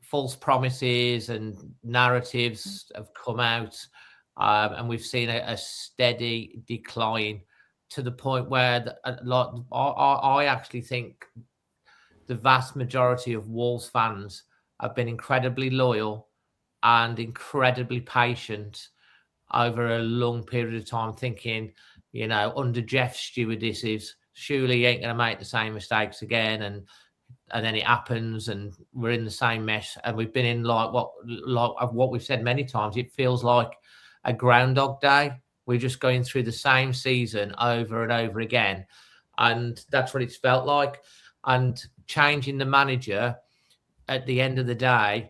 false promises and narratives have come out, and we've seen a steady decline to the point where I actually think the vast majority of Wolves fans have been incredibly loyal and incredibly patient over a long period of time, thinking, under Jeff's stewardesses, surely he ain't going to make the same mistakes again. And then it happens, and we're in the same mess. And we've been in like what we've said many times. It feels like a Groundhog Day. We're just going through the same season over and over again. And that's what it's felt like. And changing the manager at the end of the day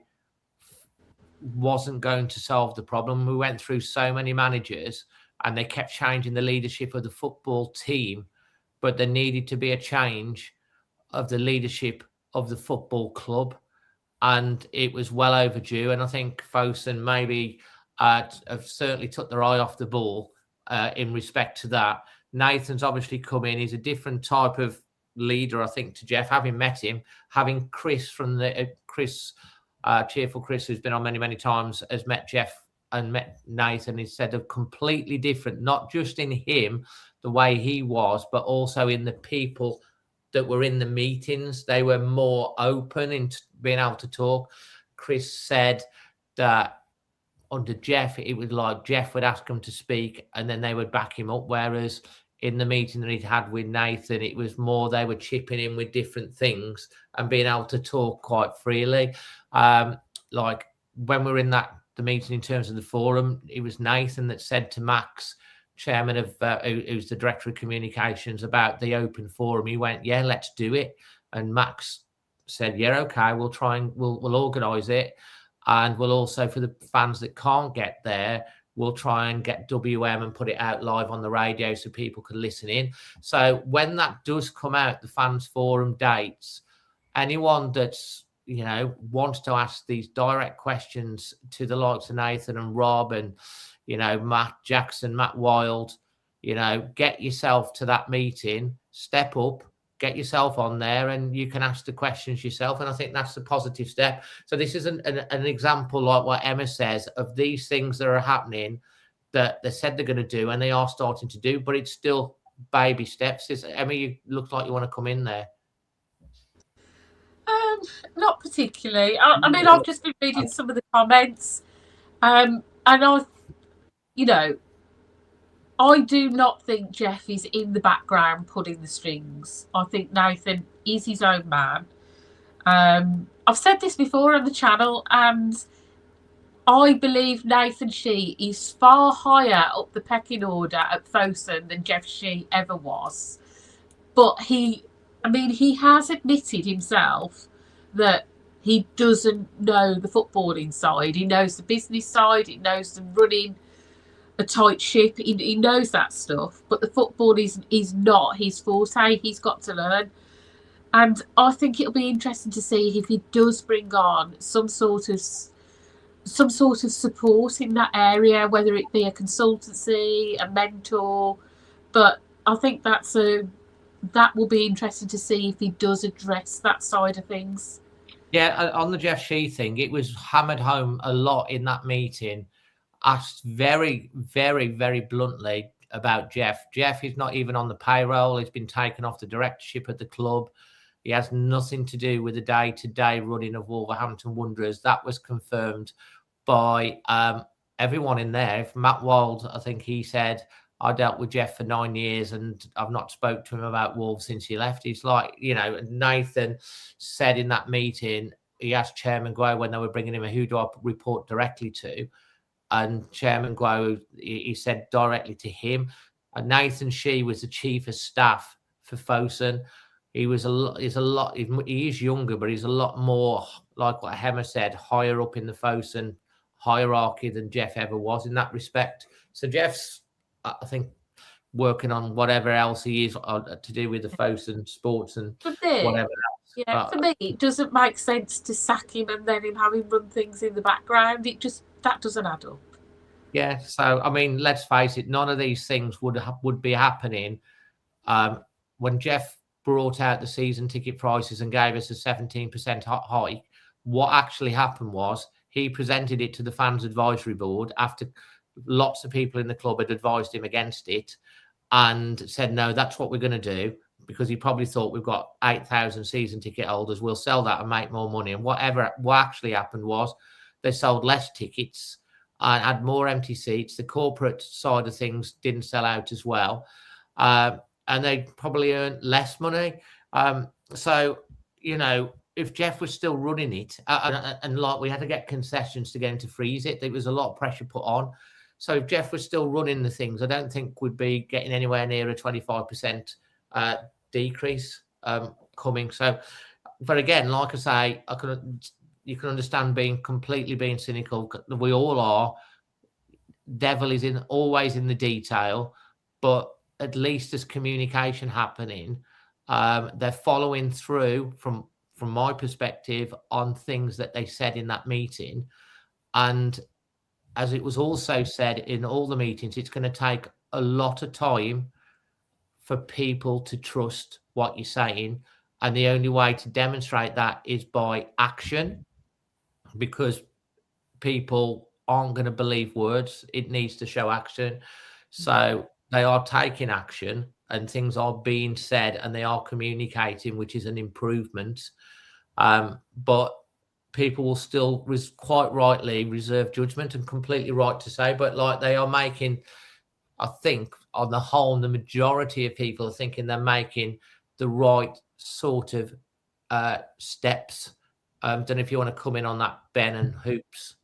wasn't going to solve the problem. We went through so many managers and they kept changing the leadership of the football team, but there needed to be a change of the leadership of the football club, and it was well overdue. And I think Fosun maybe have certainly took their eye off the ball in respect to that. Nathan's obviously come in. He's a different type of leader, I think, to Jeff. Having met him, having Chris from Cheerful Chris, who's been on many times, has met Jeff and met Nathan. He said they're completely different, not just in him, the way he was, but also in the people that were in the meetings. They were more open in being able to talk. Chris said that under Jeff, it was like Jeff would ask them to speak and then they would back him up, whereas in the meeting that he'd had with Nathan, it was more they were chipping in with different things and being able to talk quite freely. Like when we were in the meeting in terms of the forum, it was Nathan that said to Max chairman of who's the director of communications, about the open forum. He went, yeah, let's do it. And Max said, yeah, okay, we'll try and we'll organise it. And we'll also, for the fans that can't get there, we'll try and get WM and put it out live on the radio so people can listen in. So when that does come out, the fans forum dates, anyone that's, you know, wants to ask these direct questions to the likes of Nathan and Rob and, you know, Matt Jackson, Matt Wild, you know, get yourself to that meeting, step up, get yourself on there, and you can ask the questions yourself. And I think that's a positive step. So this is an example, like what Emma says, of these things that are happening that they said they're going to do and they are starting to do, but it's still baby steps. Emma, you look like you want to come in there. Not particularly. I mean, I've just been reading some of the comments, and I, you know, I do not think Jeff is in the background pulling the strings. I think Nathan is his own man. I've said this before on the channel, and I believe Nathan Shi is far higher up the pecking order at Fosun than Jeff Shi ever was. But he has admitted himself that he doesn't know the footballing side. He knows the business side. He knows the running a tight ship. He knows that stuff. But the football is not his forte. He's got to learn. And I think it'll be interesting to see if he does bring on some sort of support in that area, whether it be a consultancy, a mentor. But I think that will be interesting to see if he does address that side of things. Yeah, on the Jeff Shi thing, it was hammered home a lot in that meeting, asked very, very, very bluntly about Jeff. Jeff is not even on the payroll. He's been taken off the directorship of the club. He has nothing to do with the day-to-day running of Wolverhampton Wanderers. That was confirmed by everyone in there. If Matt Wild, I think he said, I dealt with Jeff for 9 years and I've not spoke to him about Wolves since he left. He's like, you know, Nathan said in that meeting, he asked Chairman Guo when they were bringing him, who do I report directly to? And Chairman Guo, he said directly to him. And Nathan Shi was the chief of staff for Fosun. He is younger, but he's a lot more, like what Hemmer said, higher up in the Fosun hierarchy than Jeff ever was in that respect. So Jeff's, I think, working on whatever else he is to do with the Fosun sports and whatever else. Yeah, for me, it doesn't make sense to sack him and then him having run things in the background. That doesn't add up. Yeah, so I mean, let's face it, none of these things would be happening when Jeff brought out the season ticket prices and gave us a 17% hike. What actually happened was he presented it to the fans advisory board after lots of people in the club had advised him against it and said, no, that's what we're going to do, because he probably thought we've got 8,000 season ticket holders. We'll sell that and make more money. And what actually happened was they sold less tickets and had more empty seats. The corporate side of things didn't sell out as well. And they probably earned less money. So, you know, if Jeff was still running it and like we had to get concessions to get him to freeze it, there was a lot of pressure put on. So if Jeff was still running the things, I don't think we'd be getting anywhere near a 25% decrease coming. So, but again, like I say, you can understand being cynical. We all are. Devil is always in the detail, but at least there's communication happening. They're following through from my perspective on things that they said in that meeting. And as it was also said in all the meetings, it's going to take a lot of time for people to trust what you're saying. And the only way to demonstrate that is by action, because people aren't going to believe words. It needs to show action. So they are taking action and things are being said and they are communicating, which is an improvement. But people will still quite rightly reserve judgment, and completely right to say, but like they are making, I think on the whole, the majority of people are thinking they're making the right sort of steps. Don't know if you want to come in on that, Ben and Hoops.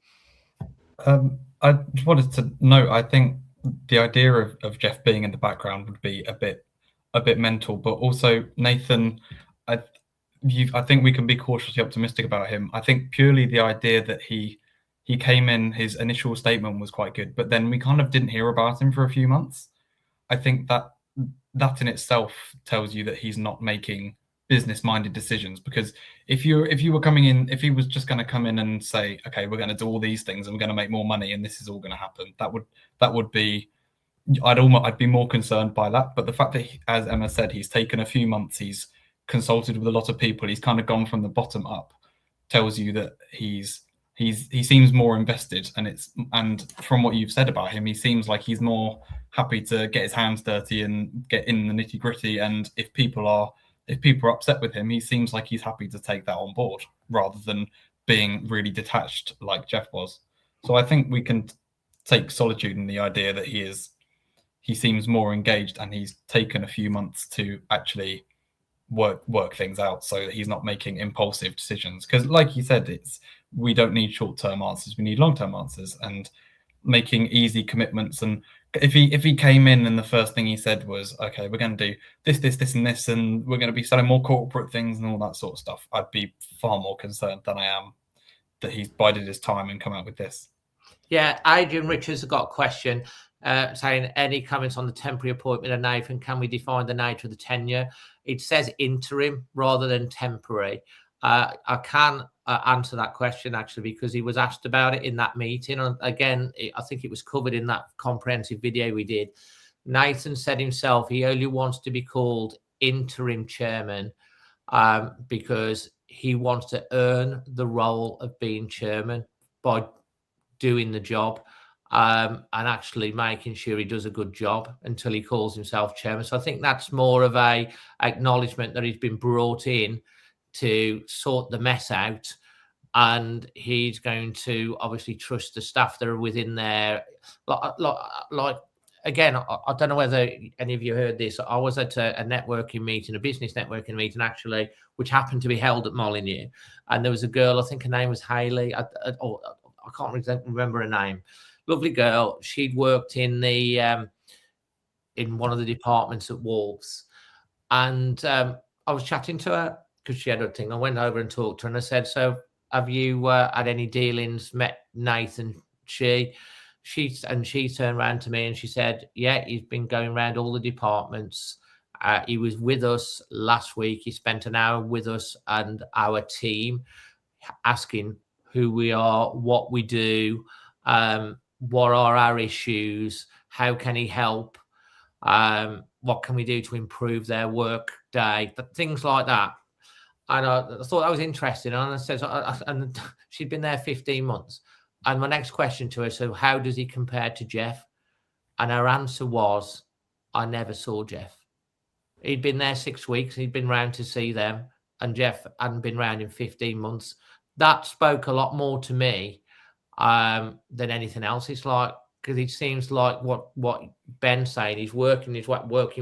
I just wanted to note, I think the idea of Jeff being in the background would be a bit mental. But also, Nathan, I think we can be cautiously optimistic about him. I think purely the idea that he came in, his initial statement was quite good, but then we kind of didn't hear about him for a few months. I think that in itself tells you that he's not making business-minded decisions, because if you were coming in, if he was just going to come in and say, okay, we're going to do all these things and we're going to make more money and this is all going to happen, that would be, I'd be more concerned by that. But the fact that as Emma said, he's taken a few months, he's consulted with a lot of people, he's kind of gone from the bottom up, tells you that he seems more invested, and from what you've said about him, he seems like he's more happy to get his hands dirty and get in the nitty-gritty. And if people are upset with him, he seems like he's happy to take that on board rather than being really detached like Jeff was. So I think we can take solitude in the idea that he seems more engaged, and he's taken a few months to actually work things out so that he's not making impulsive decisions. Because like you said, we don't need short-term answers, we need long-term answers, and making easy commitments. And if he came in and the first thing he said was, okay, we're going to do this and this, and we're going to be selling more corporate things and all that sort of stuff, I'd be far more concerned than I am that he's bided his time and come out with this. Yeah, Adrian Richards has got a question saying, any comments on the temporary appointment of Nathan? Can we define the nature of the tenure? It says interim rather than temporary. I can answer that question, actually, because he was asked about it in that meeting. And again, I think it was covered in that comprehensive video we did. Nathan said himself he only wants to be called interim chairman because he wants to earn the role of being chairman by doing the job and actually making sure he does a good job until he calls himself chairman. So I think that's more of a acknowledgement that he's been brought in to sort the mess out, and he's going to obviously trust the staff that are within there. Like again, I don't know whether any of you heard this. I was at a networking meeting, a business networking meeting, actually, which happened to be held at Molyneux, and there was a girl, I think her name was Hayley. I can't remember her name. Lovely girl. She'd worked in the in one of the departments at Wolves, and I was chatting to her because she had a thing. I went over and talked to her, and I said, "So, have you had any dealings? Met Nathan Shi?" She turned around to me and she said, "Yeah, he's been going around all the departments. He was with us last week. He spent an hour with us and our team, asking who we are, what we do, what are our issues, how can he help, what can we do to improve their work day," but things like that. And I thought that was interesting. And I said, and she'd been there 15 months. And my next question to her, so how does he compare to Jeff? And her answer was, I never saw Jeff. He'd been there 6 weeks. He'd been round to see them. And Jeff hadn't been round in 15 months. That spoke a lot more to me than anything else. It's like, because it seems like what Ben's saying, he's working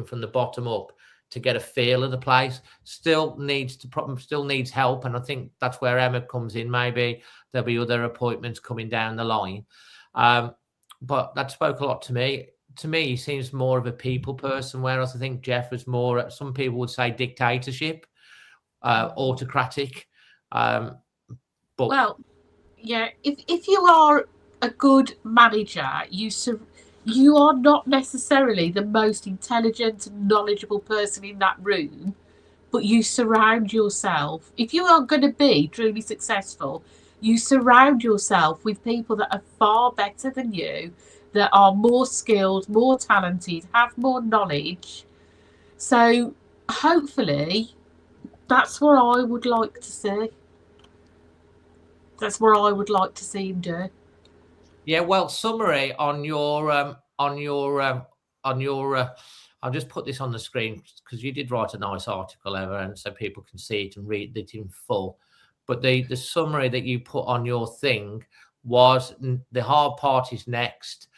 from the bottom up to get a feel of the place. Still needs help, and I think that's where Emma comes in. Maybe there'll be other appointments coming down the line, but that spoke a lot to me. To me, he seems more of a people person, whereas I think Jeff was more, some people would say, dictatorship, autocratic. But well, yeah, if you are a good manager, you are not necessarily the most intelligent and knowledgeable person in that room, but you surround yourself. If you are going to be truly successful, you surround yourself with people that are far better than you, that are more skilled, more talented, have more knowledge. So hopefully that's what I would like to see. That's what I would like to see him do. Yeah, well, summary on your I'll just put this on the screen because you did write a nice article, Eva, and so people can see it and read it in full. But the summary that you put on your thing was the hard part is next.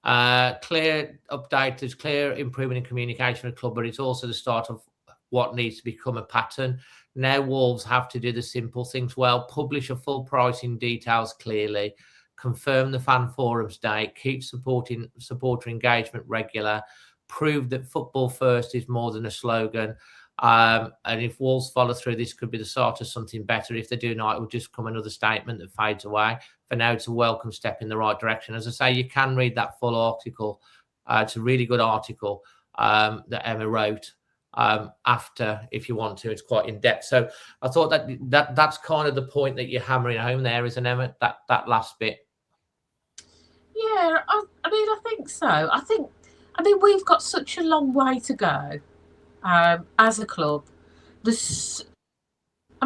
Clear update, there's clear improvement in communication with the club, but it's also the start of what needs to become a pattern. Now Wolves have to do the simple things well, publish a full pricing details clearly, confirm the fan forums date, keep supporter engagement regular, prove that football first is more than a slogan. And if Wolves follow through, this could be the start of something better. If they do not, it will just come another statement that fades away. For now, it's a welcome step in the right direction. As I say, you can read that full article. It's a really good article that Emma wrote after, if you want to. It's quite in depth. So I thought that's kind of the point that you're hammering home there, isn't Emma? That last bit. Yeah, I mean, I think so. I mean, we've got such a long way to go as a club. I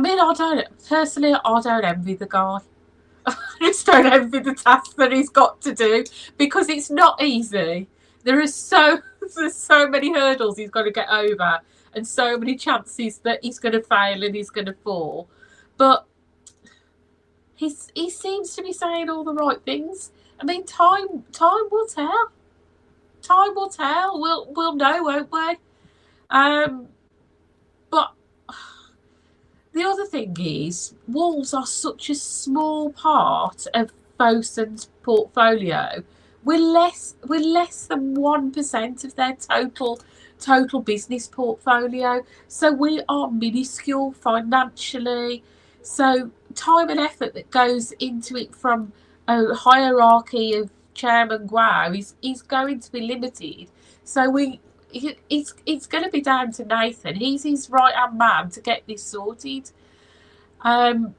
mean, I don't envy the guy. I just don't envy the task that he's got to do, because it's not easy. There's so many hurdles he's got to get over, and so many chances that he's going to fail and he's going to fall. But he seems to be saying all the right things. I mean, time will tell. Time will tell. We'll know, won't we? But the other thing is, Wolves are such a small part of Fosun's portfolio. We're less than 1% of their total business portfolio. So we are minuscule financially. So time and effort that goes into it from a hierarchy of Chairman Guo is going to be limited. So it's going to be down to Nathan. He's his right-hand man to get this sorted. And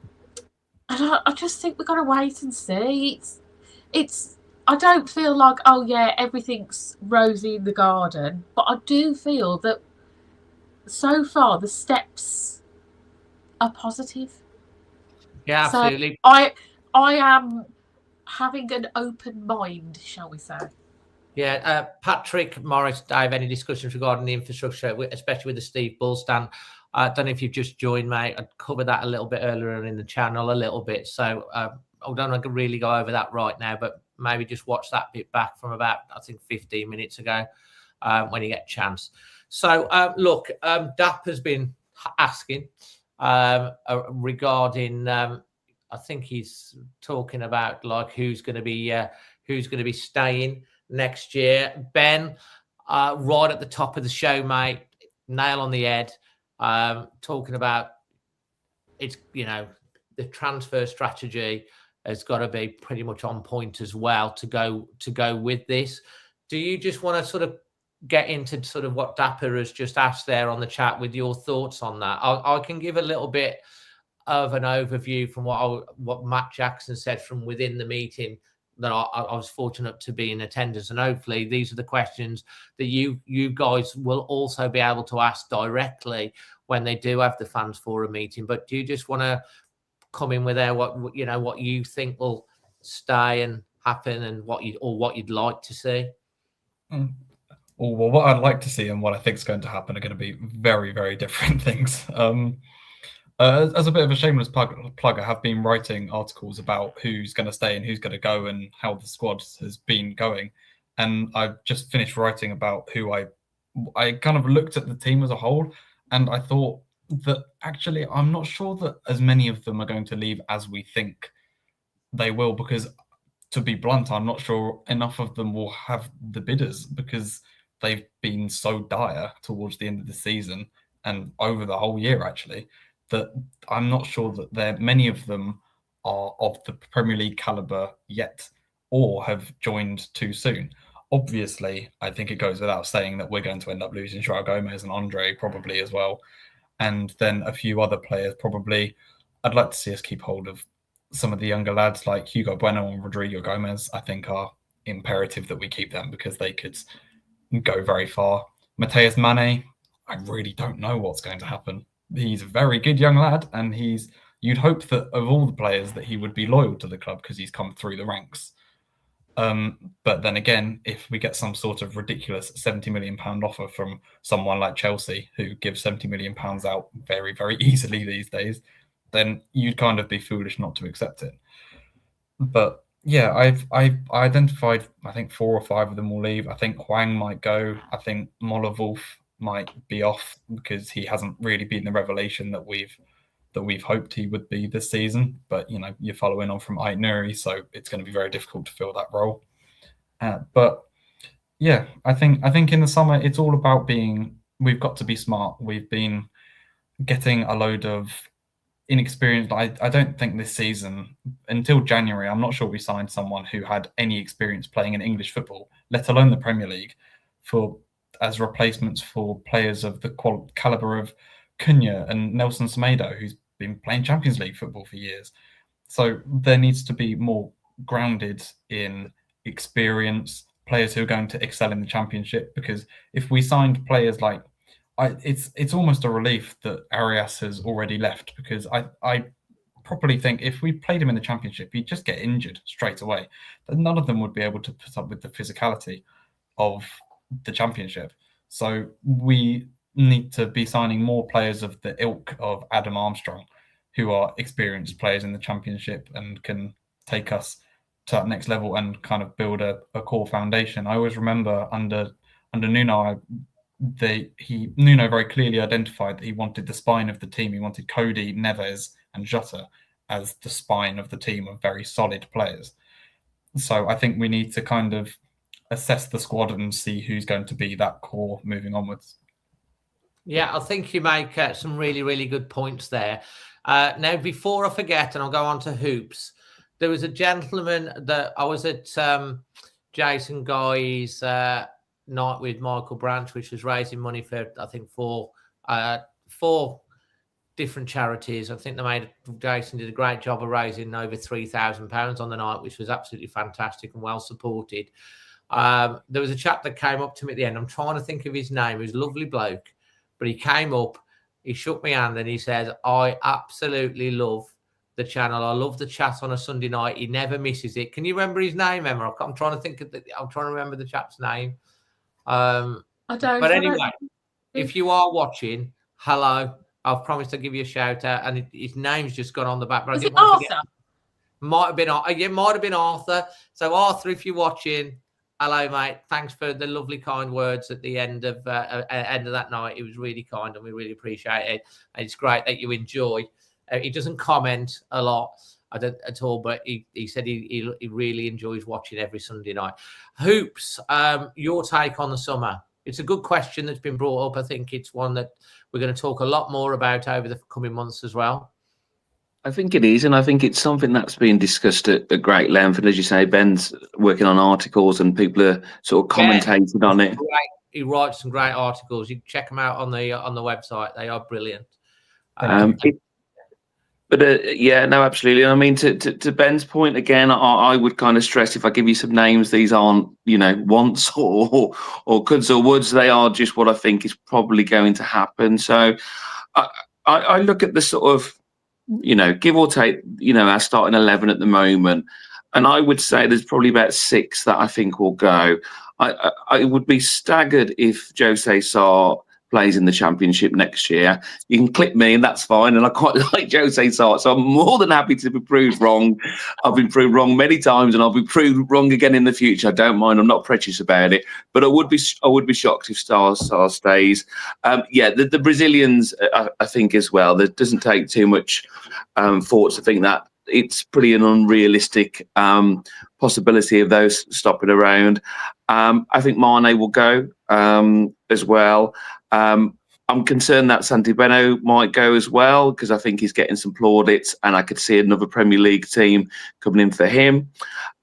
I just think we've got to wait and see. I don't feel like, oh yeah, everything's rosy in the garden, but I do feel that so far the steps are positive. Yeah, absolutely. So I am having an open mind, shall we say. Yeah, Patrick, Morris, Dave, any discussions regarding the infrastructure, especially with the Steve Bull stand? I don't know if you've just joined, mate. I covered that a little bit earlier in the channel, a little bit. So I don't really go over that right now, but maybe just watch that bit back from about, I think, 15 minutes ago when you get a chance. So, look, Dap has been asking regarding, I think he's talking about like who's going to be staying next year. Ben, right at the top of the show, mate, nail on the head, talking about it's, the transfer strategy has got to be pretty much on point as well to go with this. Do you just want to sort of get into sort of what Dapper has just asked there on the chat with your thoughts on that? I can give a little bit of an overview from what Matt Jackson said from within the meeting that I was fortunate to be in attendance, and hopefully these are the questions that you guys will also be able to ask directly when they do have the fans forum meeting. But do you just want to come in with there what you think will stay and happen, and what you'd like to see? Well, what I'd like to see and what I think is going to happen are going to be very, very different things. As a bit of a shameless plug, I have been writing articles about who's going to stay and who's going to go and how the squad has been going. And I've just finished writing about who I kind of looked at the team as a whole, and I thought that actually I'm not sure that as many of them are going to leave as we think they will, because to be blunt, I'm not sure enough of them will have the bidders, because they've been so dire towards the end of the season and over the whole year, actually, that I'm not sure that many of them are of the Premier League caliber yet or have joined too soon. Obviously, I think it goes without saying that we're going to end up losing Joao Gomez and Andre probably as well. And then a few other players probably. I'd like to see us keep hold of some of the younger lads like Hugo Bueno and Rodrigo Gomez. I think are imperative that we keep them because they could go very far. Mateus Mane, I really don't know what's going to happen. He's a very good young lad, and you'd hope that of all the players that he would be loyal to the club because he's come through the ranks. But then again, if we get some sort of ridiculous £70 million offer from someone like Chelsea, who gives £70 million out very, very easily these days, then you'd kind of be foolish not to accept it. But yeah, I've identified, I think 4 or 5 of them will leave. I think Hwang might go. I think Moller Wolf might be off because he hasn't really been the revelation that we've that we've hoped he would be this season. But you're following on from Ait Nouri, so it's going to be very difficult to fill that role. But yeah, I think in the summer it's all about we've got to be smart. We've been getting a load of inexperienced. I don't think this season, until January, I'm not sure we signed someone who had any experience playing in English football, let alone the Premier League, as replacements for players of the caliber of Cunha and Nelson Semedo, who's been playing Champions League football for years. So there needs to be more grounded in experience, players who are going to excel in the Championship, because if we signed players like, it's almost a relief that Arias has already left, because I probably think if we played him in the Championship, he'd just get injured straight away. None of them would be able to put up with the physicality of the Championship. So we need to be signing more players of the ilk of Adam Armstrong, who are experienced players in the Championship and can take us to that next level and kind of build a core foundation. I always remember under Nuno, Nuno very clearly identified that he wanted the spine of the team. He wanted Cody, Neves and Jota as the spine of the team of very solid players. So I think we need to kind of assess the squad and see who's going to be that core moving onwards. Yeah, I think you make some really, really good points there. Now, before I forget, and I'll go on to hoops, there was a gentleman that I was at Jason Guy's night with Michael Branch, which was raising money for, I think, four different charities. I think Jason did a great job of raising over £3,000 on the night, which was absolutely fantastic and well supported. There was a chap that came up to me at the end. I'm trying to think of his name. He was a lovely bloke, but he came up, he shook my hand and he said, I absolutely love the channel. I love the chat on a Sunday night. He never misses it. Can you remember his name, Emma? I'm trying to think I'm trying to remember the chap's name. I don't. But anyway, if you are watching, hello. I've promised to give you a shout out, and his name's just gone on the back. But Was it Arthur? Might have been Arthur. So Arthur, if you're watching, hello, mate. Thanks for the lovely, kind words at the end of that night. It was really kind, and we really appreciate it. And it's great that you enjoy. He doesn't comment a lot at all, but he said he really enjoys watching every Sunday night. Hoops, your take on the summer? It's a good question that's been brought up. I think it's one that we're going to talk a lot more about over the coming months as well. I think it is, and I think it's something that's been discussed at great length. And as you say, Ben's working on articles and people are sort of commentating on it. He writes some great articles. You can check them out on the website. They are brilliant. Yeah, no, absolutely. I mean, to Ben's point again, I would kind of stress, if I give you some names, these aren't, wants or coulds or woulds. They are just what I think is probably going to happen. So I look at the sort of, give or take, our starting 11 at the moment, and I would say there's probably about 6 that I think will go. I would be staggered if Jose Sarr plays in the Championship next year. You can clip me and that's fine, and I quite like Jose Sarr, so I'm more than happy to be proved wrong. I've been proved wrong many times and I'll be proved wrong again in the future. I don't mind. I'm not precious about it, but I would be shocked if Sarr stays. The Brazilians, I think as well, there doesn't take too much thought to think that it's pretty an unrealistic possibility of those stopping around. I think Mane will go as well. I'm concerned that Santibeno might go as well, because I think he's getting some plaudits, and I could see another Premier League team coming in for him.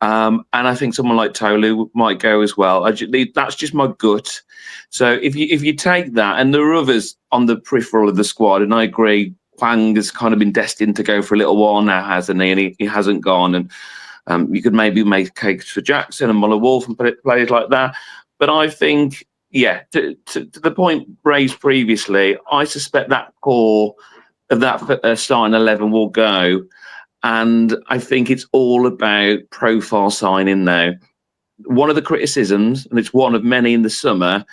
And I think someone like Tolu might go as well. That's just my gut. So if you take that, and there are others on the peripheral of the squad, and I agree, Hwang has kind of been destined to go for a little while now, hasn't he? And he hasn't gone. And you could maybe make cakes for Jackson and Muller Wolf and players like that. But I think, to the point raised previously, I suspect that core of that starting 11 will go. And I think it's all about profile signing now. One of the criticisms, and it's one of many in the summer,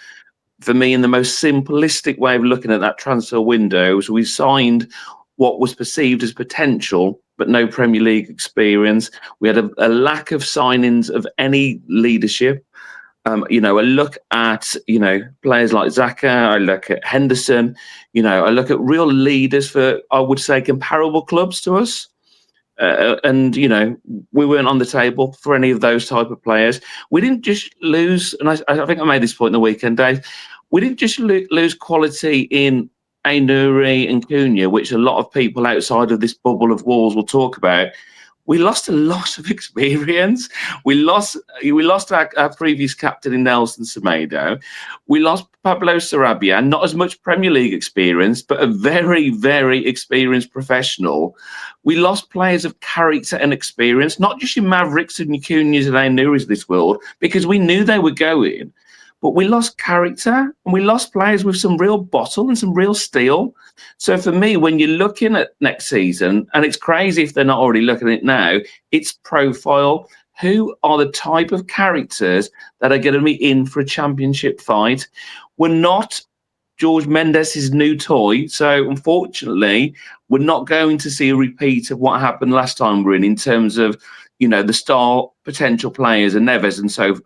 for me, in the most simplistic way of looking at that transfer window, is we signed what was perceived as potential, but no Premier League experience. We had a lack of signings of any leadership. You know, I look at, you know, players like Xhaka, I look at Henderson, you know, I look at real leaders for, I would say, comparable clubs to us. And, you know, we weren't on the table for any of those type of players. We didn't just lose, and I think I made this point in the weekend, Dave, we didn't just lose quality in Aïnouri and Cunha, which a lot of people outside of this bubble of Wolves will talk about. We lost a lot of experience. We lost our previous captain in Nelson Semedo. We lost Pablo Sarabia, not as much Premier League experience, but a very, very experienced professional. We lost players of character and experience, not just your Mavericks and your Cunhas and Aïnouris of this world, because we knew they were going. But we lost character and we lost players with some real bottle and some real steel. So for me, when you're looking at next season, and it's crazy if they're not already looking at it now, it's profile. Who are the type of characters that are going to be in for a championship fight? We're not George Mendes' new toy. So unfortunately, we're not going to see a repeat of what happened last time we're in terms of, you know, the star potential players and Neves and so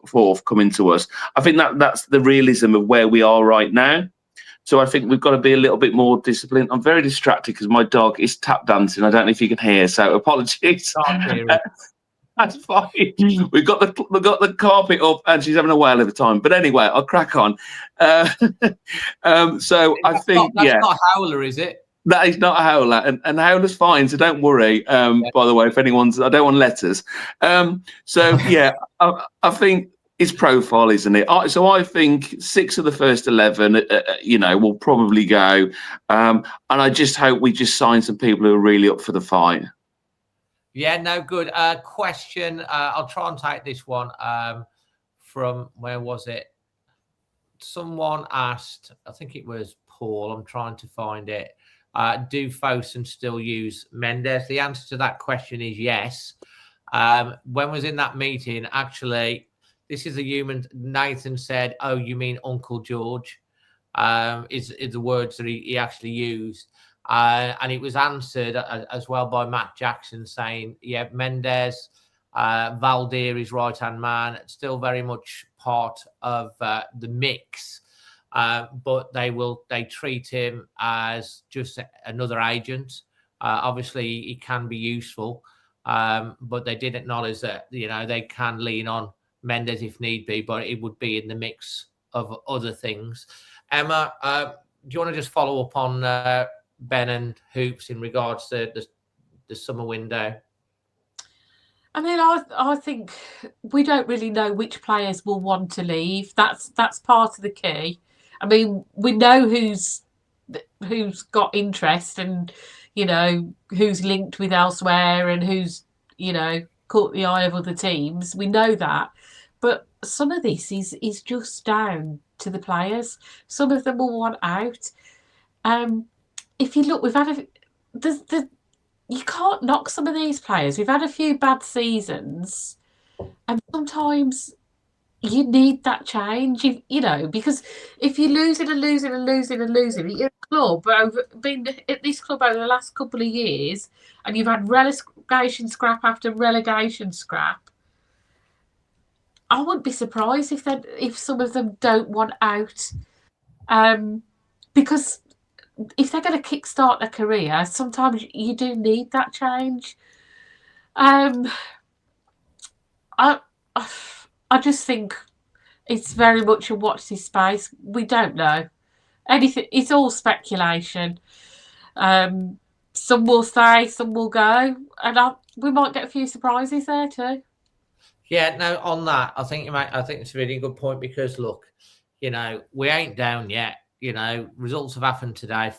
forth coming to us. I think that's the realism of where we are right now. So I think we've got to be a little bit more disciplined. I'm very distracted because my dog is tap dancing. I don't know if you can hear, so apologies. That's fine. We've got the carpet up, and she's having a whale of a time. But anyway, I'll crack on. So I think that's not Howler, is it? That is not a howler, and howler's fine, so don't worry. By the way, if anyone's, I don't want letters. So yeah, I think it's profile, isn't it? So I think 6 of the first 11, you know, will probably go, and I just hope we just sign some people who are really up for the fight. Yeah, no, good. Question. I'll try and take this one from, where was it? Someone asked, I think it was Paul. I'm trying to find it. Do Fosun still use Mendes? The answer to that question is yes. When I was in that meeting, actually, this is a human. Nathan said, "Oh, you mean Uncle George?" Is the words that he actually used. And it was answered as well by Matt Jackson saying, yeah, Mendes, Valdir, right-hand man, still very much part of the mix. But they treat him as just another agent. Obviously, he can be useful, but they did acknowledge that, you know, they can lean on Mendes if need be, but it would be in the mix of other things. Emma, do you want to just follow up on Ben and Hoops in regards to the summer window? I mean, I think we don't really know which players will want to leave. That's part of the key. I mean, we know who's got interest and, you know, who's linked with elsewhere and who's, you know, caught the eye of other teams. We know that. But some of this is just down to the players. Some of them will want out. If you look, we've had you can't knock some of these players. We've had a few bad seasons, and sometimes you need that change, you know, because if you're losing and losing and losing and losing at your club, been at this club over the last couple of years, and you've had relegation scrap after relegation scrap, I wouldn't be surprised if some of them don't want out, because if they're going to kickstart their career, sometimes you do need that change. I just think it's very much a watch this space. We don't know anything. It's all speculation. Some will stay, some will go, and we might get a few surprises there too. Yeah, no, on that, I think it's a really good point because look, you know, we ain't down yet. You know, results have happened today,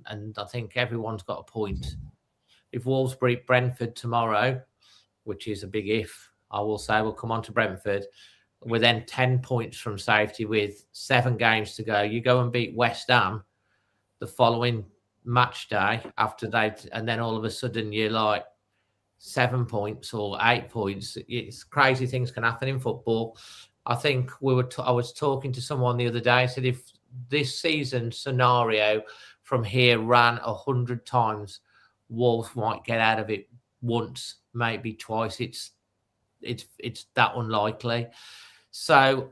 and I think everyone's got a point. If Wolves beat Brentford tomorrow, which is a big if, I will say we'll come on to Brentford, we're then 10 points from safety with 7 games to go. You go and beat West Ham the following match day after and then all of a sudden you're like 7 points or 8 points. It's crazy things can happen in football. I think I was talking to someone the other day. I said if this season scenario from here ran 100 times, Wolves might get out of it once, maybe twice. It's that unlikely. So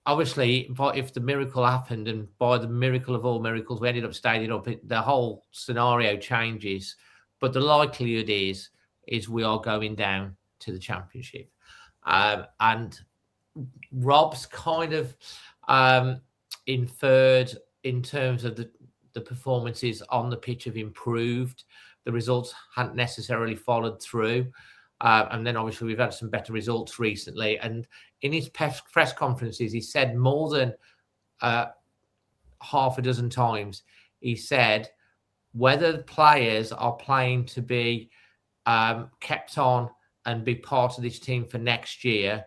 obviously, if the miracle happened, and by the miracle of all miracles, we ended up staying up, the whole scenario changes. But the likelihood is we are going down to the Championship. And Rob's kind of inferred in terms of the performances on the pitch have improved. The results hadn't necessarily followed through. And then obviously we've had some better results recently. And in his press conferences, he said more than half a dozen times, he said, whether the players are playing to be kept on and be part of this team for next year,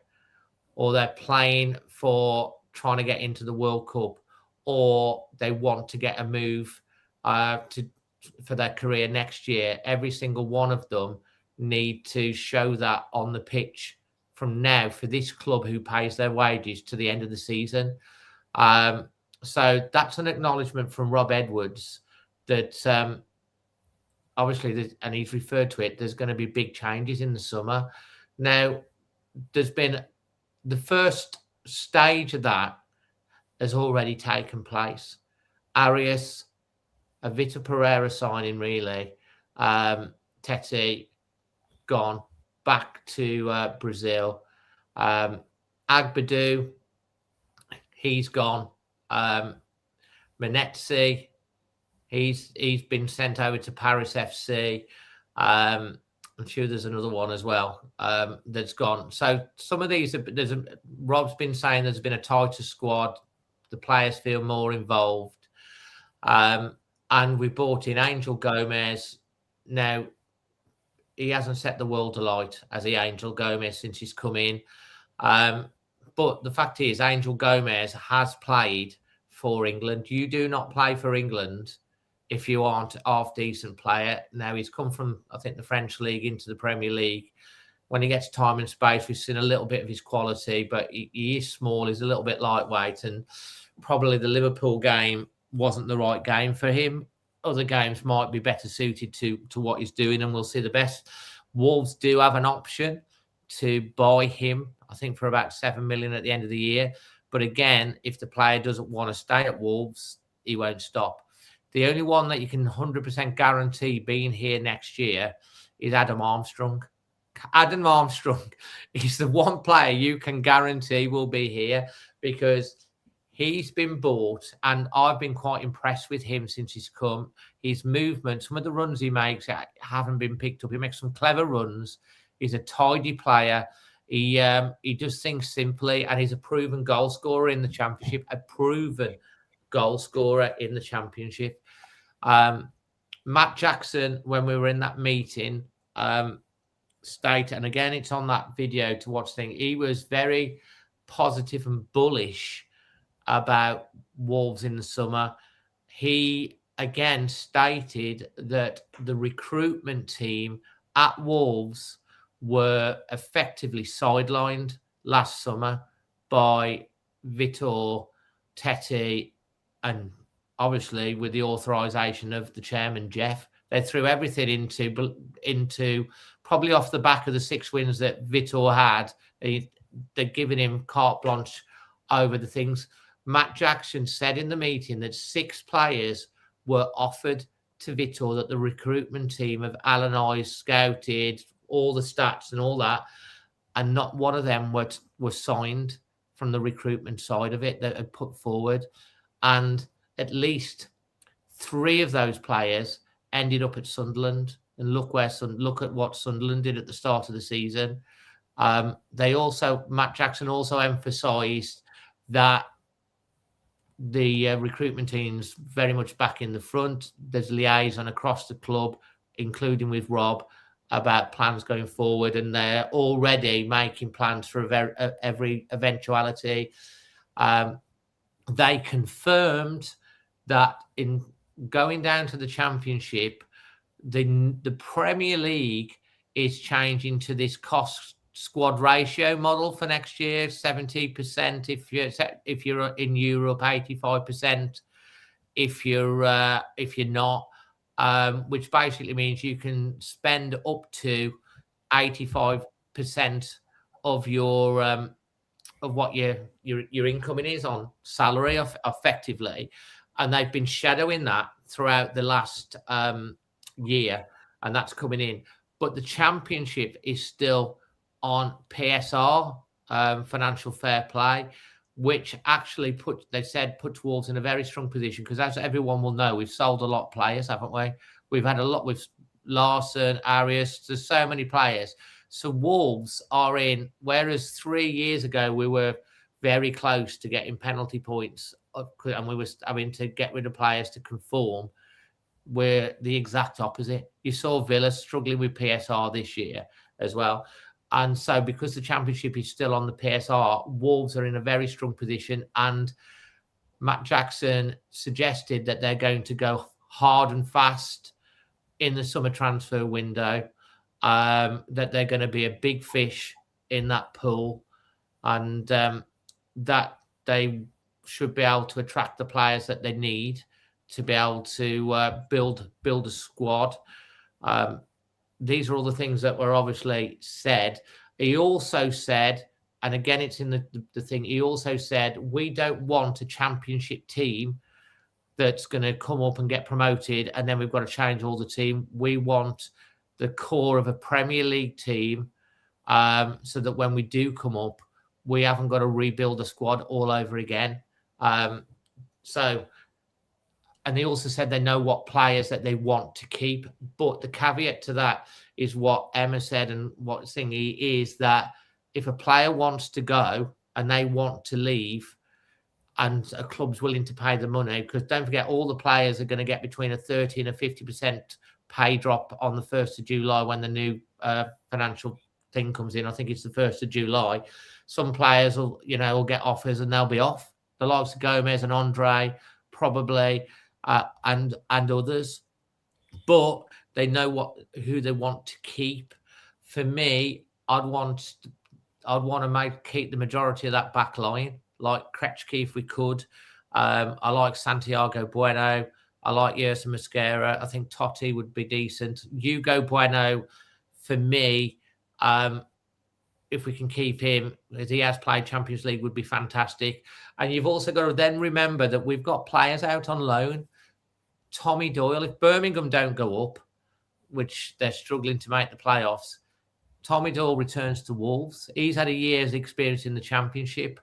or they're playing for trying to get into the World Cup, or they want to get a move for their career next year, every single one of them need to show that on the pitch from now for this club who pays their wages to the end of the season. So that's an acknowledgement from Rob Edwards that obviously, and he's referred to it, there's going to be big changes in the summer. Now, there's been the first stage of that has already taken place. Arias, a Vitor Pereira signing, really. Tete, gone back to Brazil. Agbadou, he's gone. Menetzi, he's been sent over to Paris FC. I'm sure there's another one as well that's gone. So some of these, Rob's been saying there's been a tighter squad. The players feel more involved. And we brought in Angel Gomez. Now, he hasn't set the world alight as Angel Gomez since he's come in. But the fact is, Angel Gomez has played for England. You do not play for England if you aren't a half-decent player. Now, he's come from, I think, the French League into the Premier League. When he gets time and space, we've seen a little bit of his quality, but he is small. He's a little bit lightweight, and probably the Liverpool game wasn't the right game for him. Other games might be better suited to what he's doing, and we'll see the best. Wolves do have an option to buy him, I think, for about 7 million at the end of the year. But again, if the player doesn't want to stay at Wolves, he won't stop. The only one that you can 100% guarantee being here next year is Adam Armstrong. Adam Armstrong is the one player you can guarantee will be here, because he's been bought, and I've been quite impressed with him since he's come. His movement, some of the runs he makes haven't been picked up. He makes some clever runs. He's a tidy player. He does things simply, and he's a proven goal scorer in the Championship. A proven goal scorer in the Championship. Matt Jackson, when we were in that meeting, stated, and again, it's on that video to watch thing, he was very positive and bullish about Wolves in the summer. He again stated that the recruitment team at Wolves were effectively sidelined last summer by Vitor, Tete, and obviously with the authorization of the chairman, Jeff. They threw everything into probably off the back of the 6 wins that Vitor had. They're giving him carte blanche over the things. Matt Jackson said in the meeting that 6 players were offered to Vitor, that the recruitment team have analysed, scouted, all the stats and all that, and not one of them were signed from the recruitment side of it that had put forward. And at least 3 of those players ended up at Sunderland. And look at what Sunderland did at the start of the season. Matt Jackson also emphasised that the recruitment team's very much back in the front. There's liaison across the club, including with Rob, about plans going forward, and they're already making plans for every eventuality. They confirmed that in going down to the Championship, the Premier League is changing to this cost squad ratio model for next year. 70% if you're in Europe, 85% if you're not, which basically means you can spend up to 85% of your of what your incoming is on salary effectively, and they've been shadowing that throughout the last year, and that's coming in. But the Championship is still on PSR, financial fair play, which actually puts Wolves in a very strong position, because as everyone will know, we've sold a lot of players, haven't we? We've had a lot with Larson, Arias. There's so many players. So Wolves are in, whereas 3 years ago we were very close to getting penalty points and we were having to get rid of players to conform, we're the exact opposite. You saw Villa struggling with PSR this year as well. And so because the Championship is still on the PSR, Wolves are in a very strong position. And Matt Jackson suggested that they're going to go hard and fast in the summer transfer window, that they're going to be a big fish in that pool, and that they should be able to attract the players that they need to be able to build a squad. These are all the things that were obviously said. He also said, and again, it's in the thing, he also said, we don't want a Championship team that's going to come up and get promoted and then we've got to change all the team. We want the core of a Premier League team, so that when we do come up, we haven't got to rebuild a squad all over again. And he also said they know what players that they want to keep. But the caveat to that is what Emma said and what Thingy is, that if a player wants to go and they want to leave and a club's willing to pay the money, because don't forget, all the players are going to get between a 30 and a 50% pay drop on the 1st of July when the new financial thing comes in. I think it's the 1st of July. Some players will get offers and they'll be off. The likes of Gomez and Andre, probably, and others. But they know who they want to keep. For me, I'd want to keep the majority of that back line, like Krejci if we could. I like Santiago Bueno. I like Yerson Mosquera. I think Totti would be decent. Hugo Bueno, for me, if we can keep him, as he has played Champions League, would be fantastic. And you've also got to then remember that we've got players out on loan. Tommy Doyle, if Birmingham don't go up, which they're struggling to make the playoffs, Tommy Doyle returns to Wolves. He's had a year's experience in the Championship.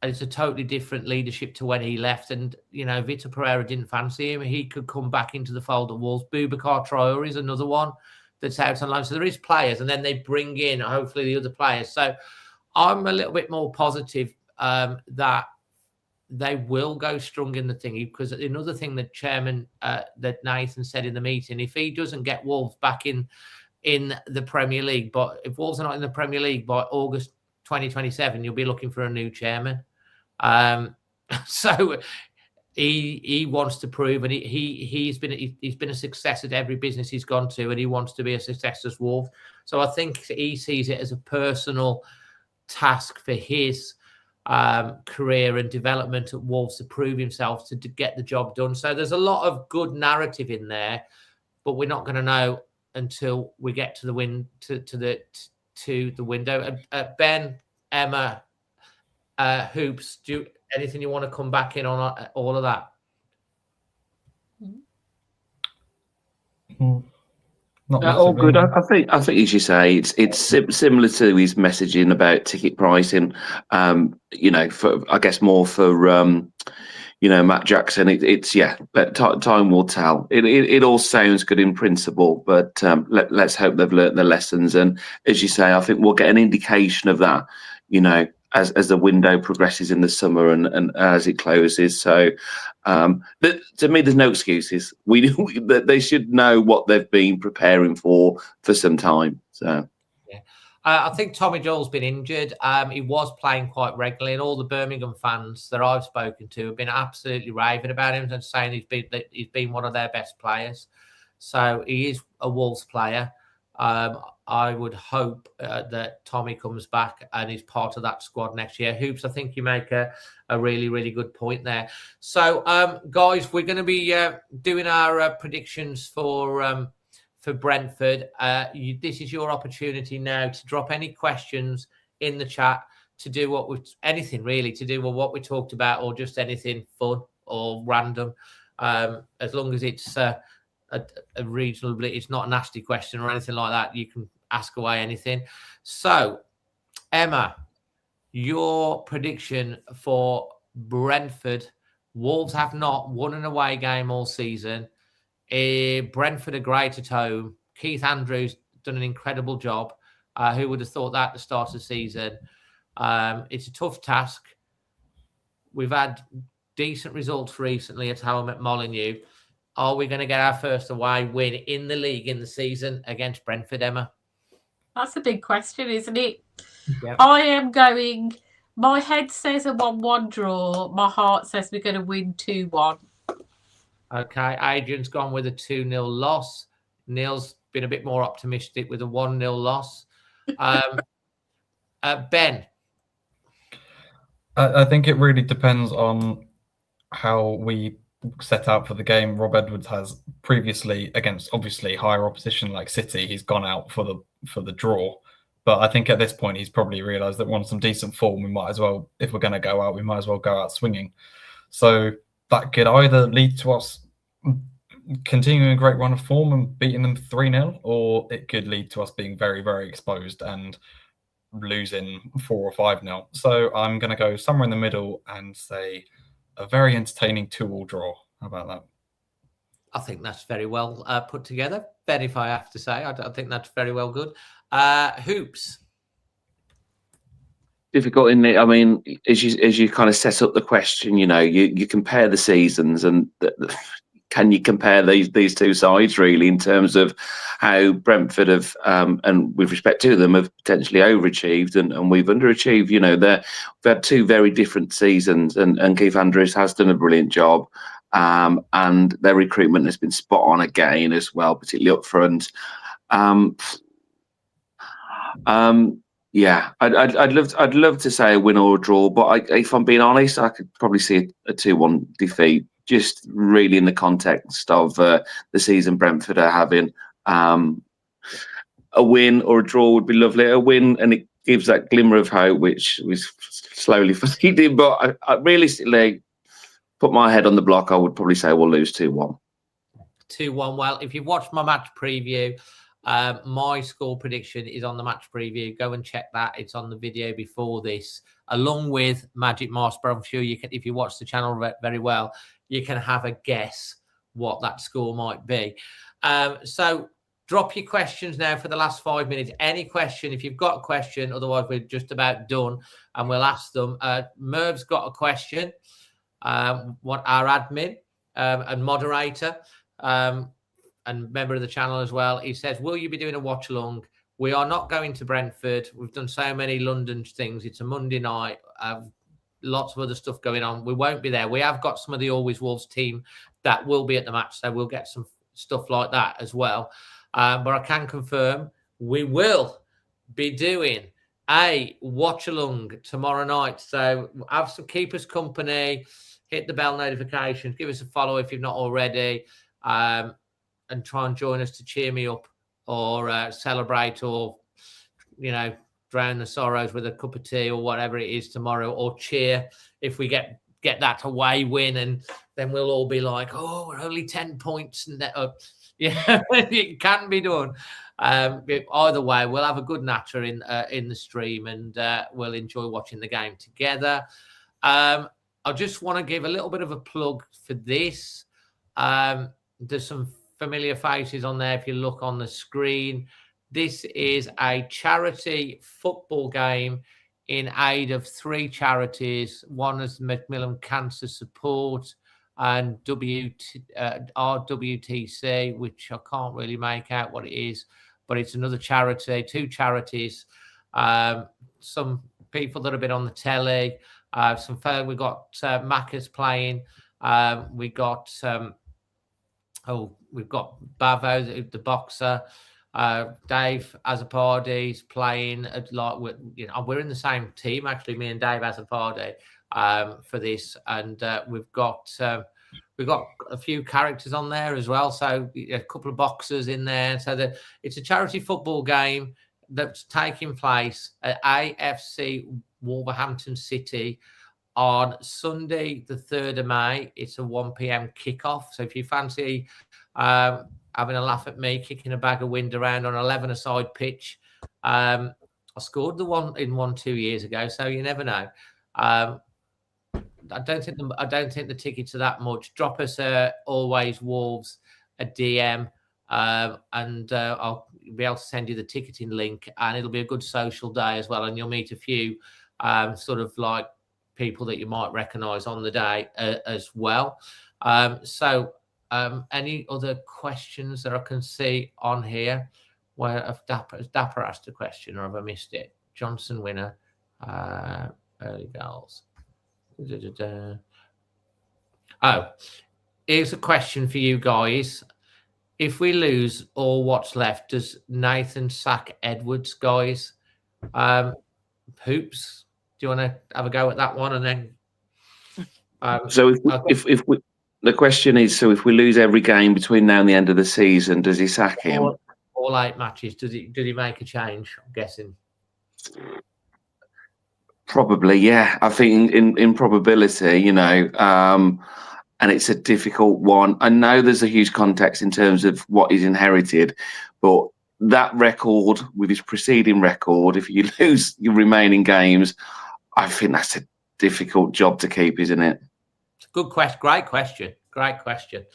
It's a totally different leadership to when he left. And, Vitor Pereira didn't fancy him. He could come back into the fold at Wolves. Boubacar Traore is another one that's out on loan. So there is players, and then they bring in, hopefully, the other players. So I'm a little bit more positive that they will go strong in the thingy, because another thing that Chairman that Nathan said in the meeting, if he doesn't get Wolves back in the Premier League, but if Wolves are not in the Premier League by August 2027, you'll be looking for a new chairman. So he wants to prove, and he's been a success at every business he's gone to, and he wants to be a success as Wolves. So I think he sees it as a personal task for his career and development at Wolves to prove himself, to get the job done. So there's a lot of good narrative in there, but we're not going to know until we get to the window. Ben, Emma, Hoops, anything you want to come back in on all of that? All good. I think, as you say, it's similar to his messaging about ticket pricing. I guess more for Matt Jackson. But time will tell. It all sounds good in principle, but let's hope they've learnt their lessons. And as you say, I think we'll get an indication of that, as the window progresses in the summer and as it closes. So, but to me, there's no excuses. They should know what they've been preparing for some time. So, yeah. I think Tommy Doyle's been injured. He was playing quite regularly, and all the Birmingham fans that I've spoken to have been absolutely raving about him and saying he's been one of their best players. So he is a Wolves player. I would hope that Tommy comes back and is part of that squad next year. Hoops, I think you make a really, really good point there. So, guys, we're going to be doing our predictions for Brentford. This is your opportunity now to drop any questions in the chat to do anything really, to do what we talked about, or just anything fun or random, as long as it's a reasonably, it's not a nasty question or anything like that. You can ask away anything. So, Emma, your prediction for Brentford. Wolves have not won an away game all season. Brentford are great at home. Keith Andrews done an incredible job. Who would have thought that at the start of the season? It's a tough task. We've had decent results recently at home at Molineux. Are we going to get our first away win in the league in the season against Brentford, Emma? That's a big question, isn't it? Yep. I am going, my head says a 1-1 draw. My heart says we're going to win 2-1. Okay, Adrian's gone with a 2-0 loss. Neil's been a bit more optimistic with a 1-0 loss. Ben? I think it really depends on how we set out for the game. Rob Edwards has previously, against obviously higher opposition like City, he's gone out for the draw. But I think at this point he's probably realised that we're on some decent form. We might as well, if we're going to go out, we might as well go out swinging. So that could either lead to us continuing a great run of form and beating them 3-0, or it could lead to us being very, very exposed and losing 4 or 5-0. So I'm going to go somewhere in the middle and say a very entertaining 2-2 draw. How about that? I think that's very well put together. Ben, if I have to say, I think that's very well good. Hoops. Difficult, isn't it? I mean, as you kind of set up the question, you compare the seasons, and can you compare these two sides really in terms of how Brentford have, and with respect to them, have potentially overachieved and we've underachieved? We've had two very different seasons, and Keith Andrews has done a brilliant job, and their recruitment has been spot on again as well, particularly up front. Yeah, I'd love to say a win or a draw, but if I'm being honest, I could probably see a 2-1 defeat. Just really in the context of the season Brentford are having. A win or a draw would be lovely. A win, and it gives that glimmer of hope, which was slowly fading. But I realistically, put my head on the block, I would probably say we'll lose 2-1. 2-1. Well, if you've watched my match preview, my score prediction is on the match preview. Go and check that. It's on the video before this, along with Magic Mars. But I'm sure you can, if you watch the channel very well, you can have a guess what that score might be. So drop your questions now for the last 5 minutes. Any question, if you've got a question, otherwise we're just about done and we'll ask them. Merv's got a question. What our admin and moderator and member of the channel as well. He says, will you be doing a watch along? We are not going to Brentford. We've done so many London things. It's a Monday night. Lots of other stuff going on. We won't be there. We have got some of the Always Wolves team that will be at the match, so we'll get some stuff like that as well. But I can confirm we will be doing a watch along tomorrow night. So keep us company, hit the bell notifications, give us a follow if you've not already, and try and join us to cheer me up or celebrate or, drown the sorrows with a cup of tea or whatever it is tomorrow, or cheer if we get that away win, and then we'll all be like, oh, we're only 10 points. And yeah, it can be done. Either way, we'll have a good natter in the stream, and we'll enjoy watching the game together. I just want to give a little bit of a plug for this. There's some familiar faces on there if you look on the screen. This is a charity football game in aid of 3 charities. One is Macmillan Cancer Support and RWTC, which I can't really make out what it is, but it's another charity, 2 charities. Some people that have been on the telly, we've got Macca's playing. We've got Bavo, the boxer. Dave Azapardi's playing. We're in the same team actually. Me and Dave Azapardi for this, and we've got a few characters on there as well. So a couple of boxers in there. So it's a charity football game that's taking place at AFC Wolverhampton City on Sunday, the 3rd of May. It's a 1 p.m. kickoff. So if you fancy having a laugh at me, kicking a bag of wind around on 11-a-side pitch, I scored the one in 2 years ago, so you never know. I don't think the tickets are that much. Drop us Always Wolves a DM, and I'll be able to send you the ticketing link, and it'll be a good social day as well. And you'll meet a few sort of like people that you might recognise on the day as well. So any other questions that I can see on here? Where has Dapper asked a question, or have I missed it? Johnson winner, early goals. Oh, here's a question for you guys. If we lose all what's left, does Nathan sack Edwards, guys? Hoops, do you want to have a go at that one? And then so if we, the question is, so if we lose every game between now and the end of the season, does he sack him? All 8 matches, does he make a change? I'm guessing. Probably, yeah. I think in probability, you know, and it's a difficult one. I know there's a huge context in terms of what he's inherited, but that record with his preceding record, if you lose your remaining games, I think that's a difficult job to keep, isn't it? Good question. Great question.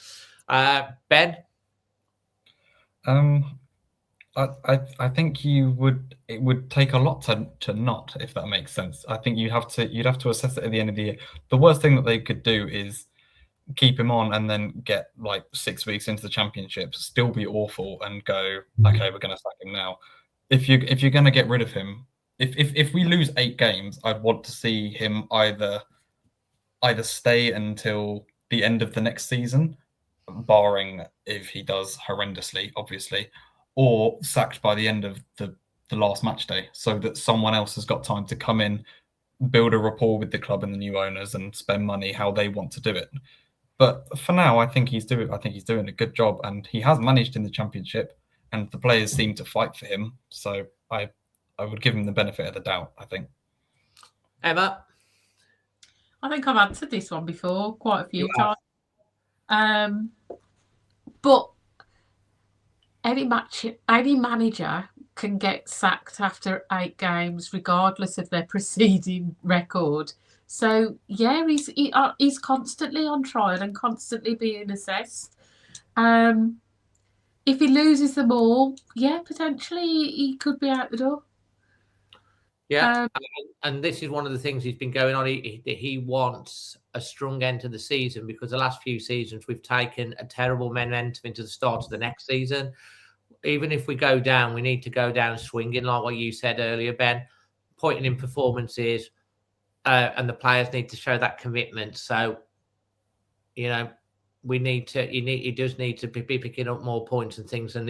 Ben? I think it would take a lot to not, if that makes sense. I think you'd have to assess it at the end of the year. The worst thing that they could do is keep him on and then get like 6 weeks into the championship, still be awful, and go, okay, we're going to sack him now. If you're going to get rid of him, if we lose 8 games, I'd want to see him either stay until the end of the next season, barring if he does horrendously, obviously, or sacked by the end of the last match day, so that someone else has got time to come in, build a rapport with the club and the new owners, and spend money how they want to do it. But for now, I think he's doing a good job, and he has managed in the championship, and the players seem to fight for him. So I would give him the benefit of the doubt, I think. Emma? I think I've answered this one before quite a few times. But any manager can get sacked after 8 games, regardless of their preceding record. So yeah, he's constantly on trial and constantly being assessed. If he loses them all, yeah, potentially he could be out the door. Yeah, and this is one of the things he's been going on. He wants a strong end to the season, because the last few seasons we've taken a terrible momentum into the start of the next season. Even if we go down, we need to go down swinging, like what you said earlier, Ben, pointing in performances, and the players need to show that commitment. So, you know, he does need to be picking up more points and things. And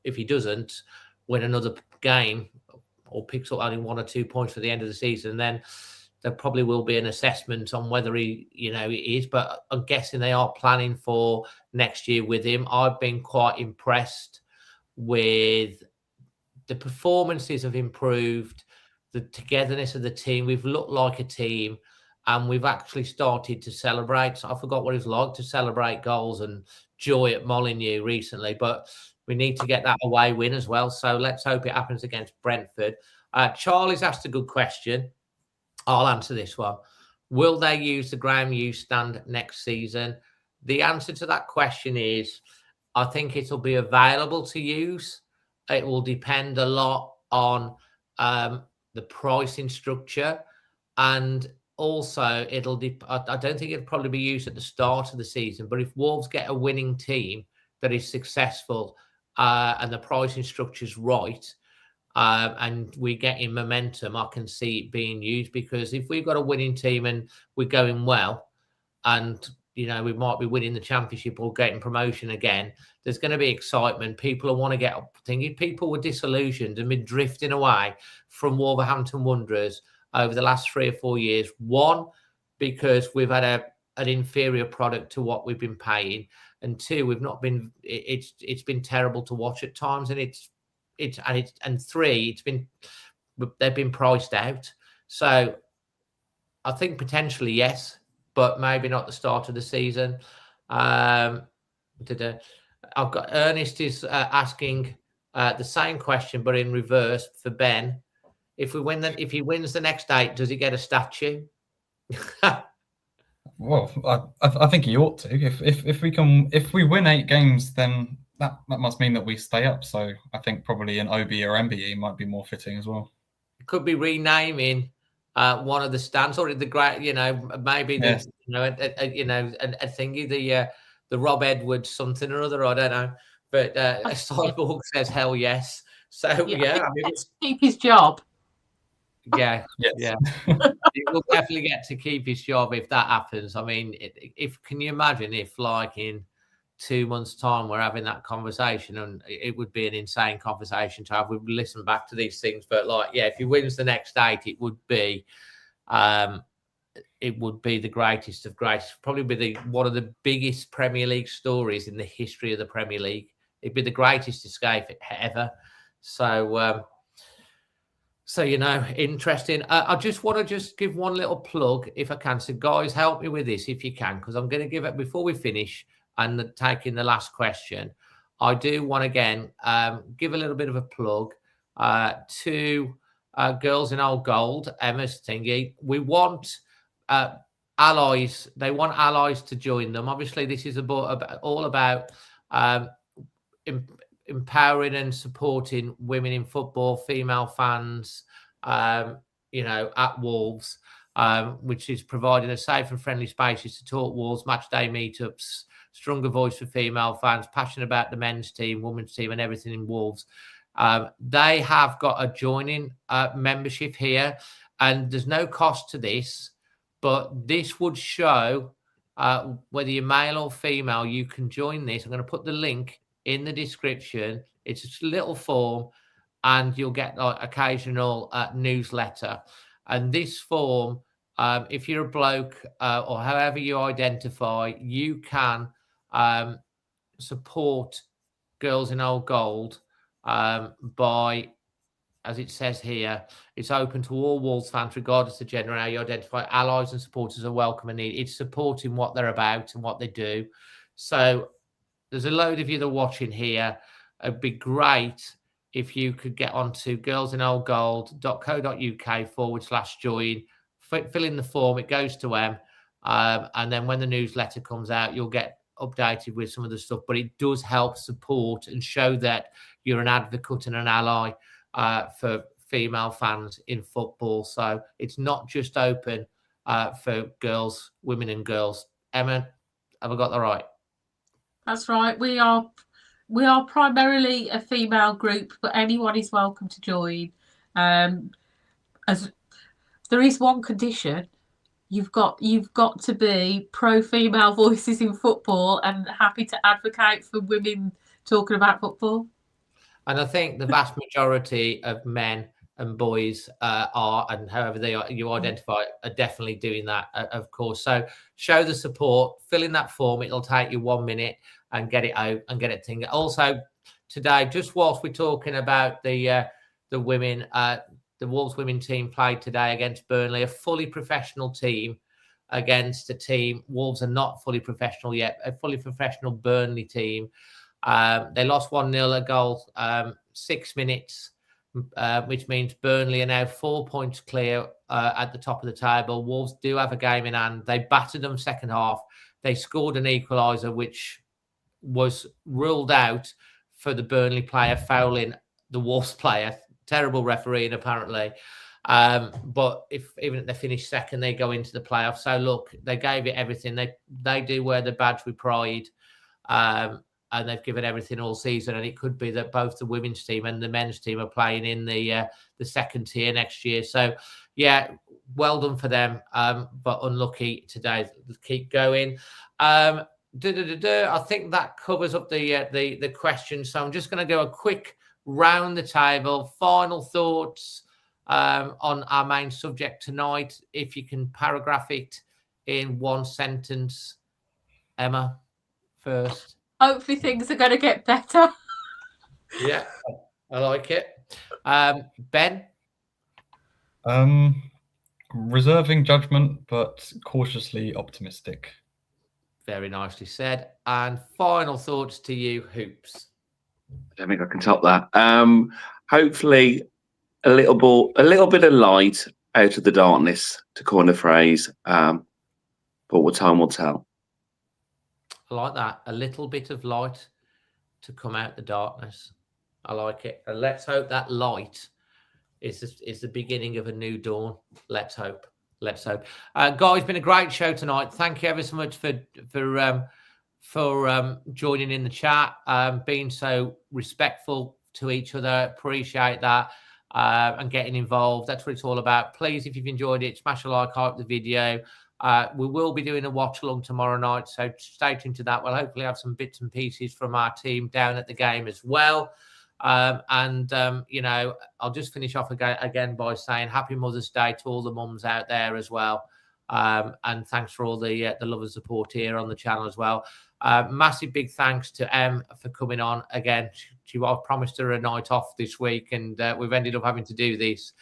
if he doesn't win another game, or picks up only 1 or 2 points for the end of the season, then there probably will be an assessment on whether he is. But I'm guessing they are planning for next year with him. I've been quite impressed with the performances have improved, the togetherness of the team. We've looked like a team, and we've actually started to celebrate. So I forgot what it's like to celebrate goals and joy at Molineux recently, but we need to get that away win as well. So let's hope it happens against Brentford. Charlie's asked a good question. I'll answer this one. Will they use the ground use stand next season? The answer to that question is, I think it'll be available to use. It will depend a lot on the pricing structure, and also I don't think it'll probably be used at the start of the season. But if Wolves get a winning team that is successful, and the pricing structure is right, and we get in momentum, I can see it being used. Because if we've got a winning team and we're going well, and we might be winning the championship or getting promotion again, there's going to be excitement. People will want to get up thinking. People were disillusioned and been drifting away from Wolverhampton Wanderers over the last 3 or 4 years. One, because we've had an inferior product to what we've been paying. And 2, we've not been. It's been terrible to watch at times, and it's three, they've been priced out. So I think potentially yes, but maybe not the start of the season. I've got Ernest is asking the same question, but in reverse for Ben. If he wins the next 8, does he get a statue? Well, I think he ought to. If we win 8 games, then that must mean that we stay up. So I think probably an OB or MBE might be more fitting as well. Could be renaming one of the stands, or the great, maybe the a thingy, the Rob Edwards something or other. I don't know, but Cyborg says hell yes. So yeah, I mean, let's keep his job. Yeah, yes. Yeah. He will definitely get to keep his job if that happens. I mean, can you imagine if, like, in 2 months' time we're having that conversation, and it would be an insane conversation to have. We'd listen back to these things, but like, yeah, if he wins the next 8, it would be the greatest of greatest. Probably be one of the biggest Premier League stories in the history of the Premier League. It'd be the greatest escape ever. So, interesting. I just want to give one little plug, if I can. So, guys, help me with this if you can, because I'm going to give it before we finish and taking the last question. I do want to, again, give a little bit of a plug to Girls in Old Gold, Emma's thingy. We want allies. They want allies to join them. Obviously, this is all about empowering and supporting women in football, female fans, at Wolves, which is providing a safe and friendly spaces to talk Wolves, match day meetups, stronger voice for female fans, passionate about the men's team, women's team, and everything in Wolves. They have got a joining membership here, and there's no cost to this, but this would show whether you're male or female, you can join this. I'm going to put the link in the description. It's a little form, and you'll get like occasional newsletter. And this form, if you're a bloke or however you identify, you can support Girls in Old Gold by, as it says here, it's open to all Wolves fans, regardless of gender, how you identify. Allies and supporters are welcome and needed. It's supporting what they're about and what they do. So there's a load of you that are watching here. It'd be great if you could get onto girlsinoldgold.co.uk/join, fill in the form. It goes to M. And then when the newsletter comes out, you'll get updated with some of the stuff. But it does help support and show that you're an advocate and an ally for female fans in football. So it's not just open for girls, women and girls. Emma, have I got that right? That's right. We are primarily a female group, but anyone is welcome to join. As there is one condition: you've got to be pro female voices in football and happy to advocate for women talking about football. And I think the vast majority of men and boys are, and however you identify, are definitely doing that, of course. So show the support, fill in that form. It'll take you 1 minute and get it out and get it thing. Also today, just whilst we're talking about the women, the Wolves women team played today against Burnley, a fully professional team against a team. Wolves are not fully professional yet, a fully professional Burnley team. They lost 1-0 a goal, 6 minutes, which means Burnley are now 4 points clear at the top of the table. Wolves do have a game in hand. They battered them second half. They scored an equaliser, which was ruled out for the Burnley player fouling the Wolves player. Terrible refereeing, apparently. But even if they finish second, they go into the playoffs. So look, they gave it everything. They do wear the badge with pride. And they've given everything all season. And it could be that both the women's team and the men's team are playing in the second tier next year. So, yeah, well done for them. But unlucky today. Keep going. I think that covers up the questions. So I'm just going to go a quick round the table. Final thoughts on our main subject tonight. If you can paragraph it in one sentence. Emma, first. Hopefully things are going to get better. Yeah. I like it. Ben? Reserving judgment, but cautiously optimistic. Very nicely said. And final thoughts to you, Hoops. I don't think I can top that. Hopefully, a little bit of light out of the darkness, to coin a phrase. But what time will tell. I like that. A little bit of light to come out the darkness. I like it. And let's hope that light is the beginning of a new dawn. Let's hope. Let's hope. Guys, been a great show tonight. Thank you ever so much for joining in the chat, being so respectful to each other. Appreciate that, and getting involved. That's what it's all about. Please, if you've enjoyed it, smash a like, hype the video. We will be doing a watch along tomorrow night, so stay tuned to that. We'll hopefully have some bits and pieces from our team down at the game as well. You know, I'll just finish off again by saying Happy Mother's Day to all the mums out there as well. And thanks for all the love and support here on the channel as well. Massive big thanks to Em for coming on again. I promised her a night off this week, and we've ended up having to do this.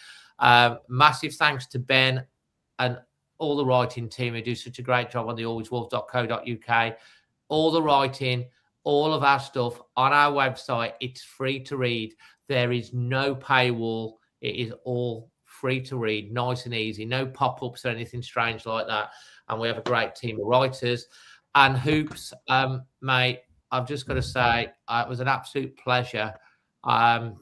Massive thanks to Ben and all the writing team who do such a great job on the alwayswolves.co.uk. All the writing, all of our stuff on our website. It's free to read. There is no paywall. It is all free to read, nice and easy. No pop-ups or anything strange like that. And we have a great team of writers. And Hoops, mate, I've just got to say, it was an absolute pleasure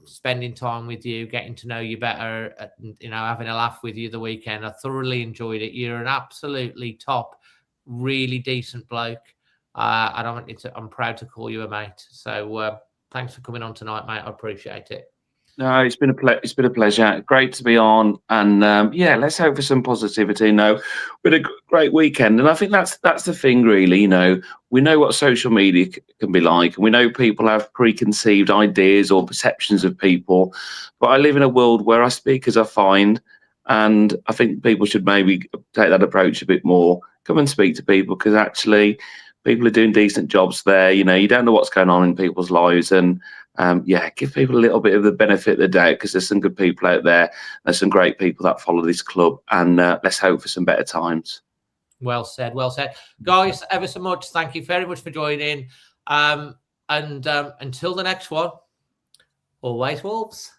spending time with you, getting to know you better, you know, having a laugh with you the weekend. I thoroughly enjoyed it. You're an absolutely top, really decent bloke. And I'm proud to call you a mate. So thanks for coming on tonight, mate. I appreciate it. No, it's been a pleasure. Great to be on, and yeah, let's hope for some positivity. No, we had a great weekend, and I think that's the thing, really. You know, we know what social media can be like, and we know people have preconceived ideas or perceptions of people. But I live in a world where I speak as I find, and I think people should maybe take that approach a bit more. Come and speak to people, because actually, people are doing decent jobs there. You know, you don't know what's going on in people's lives, and yeah, give people a little bit of the benefit of the doubt, because there's some good people out there. There's some great people that follow this club, and let's hope for some better times. Well said, well said. Guys, ever so much. Thank you very much for joining. And until the next one, always Wolves.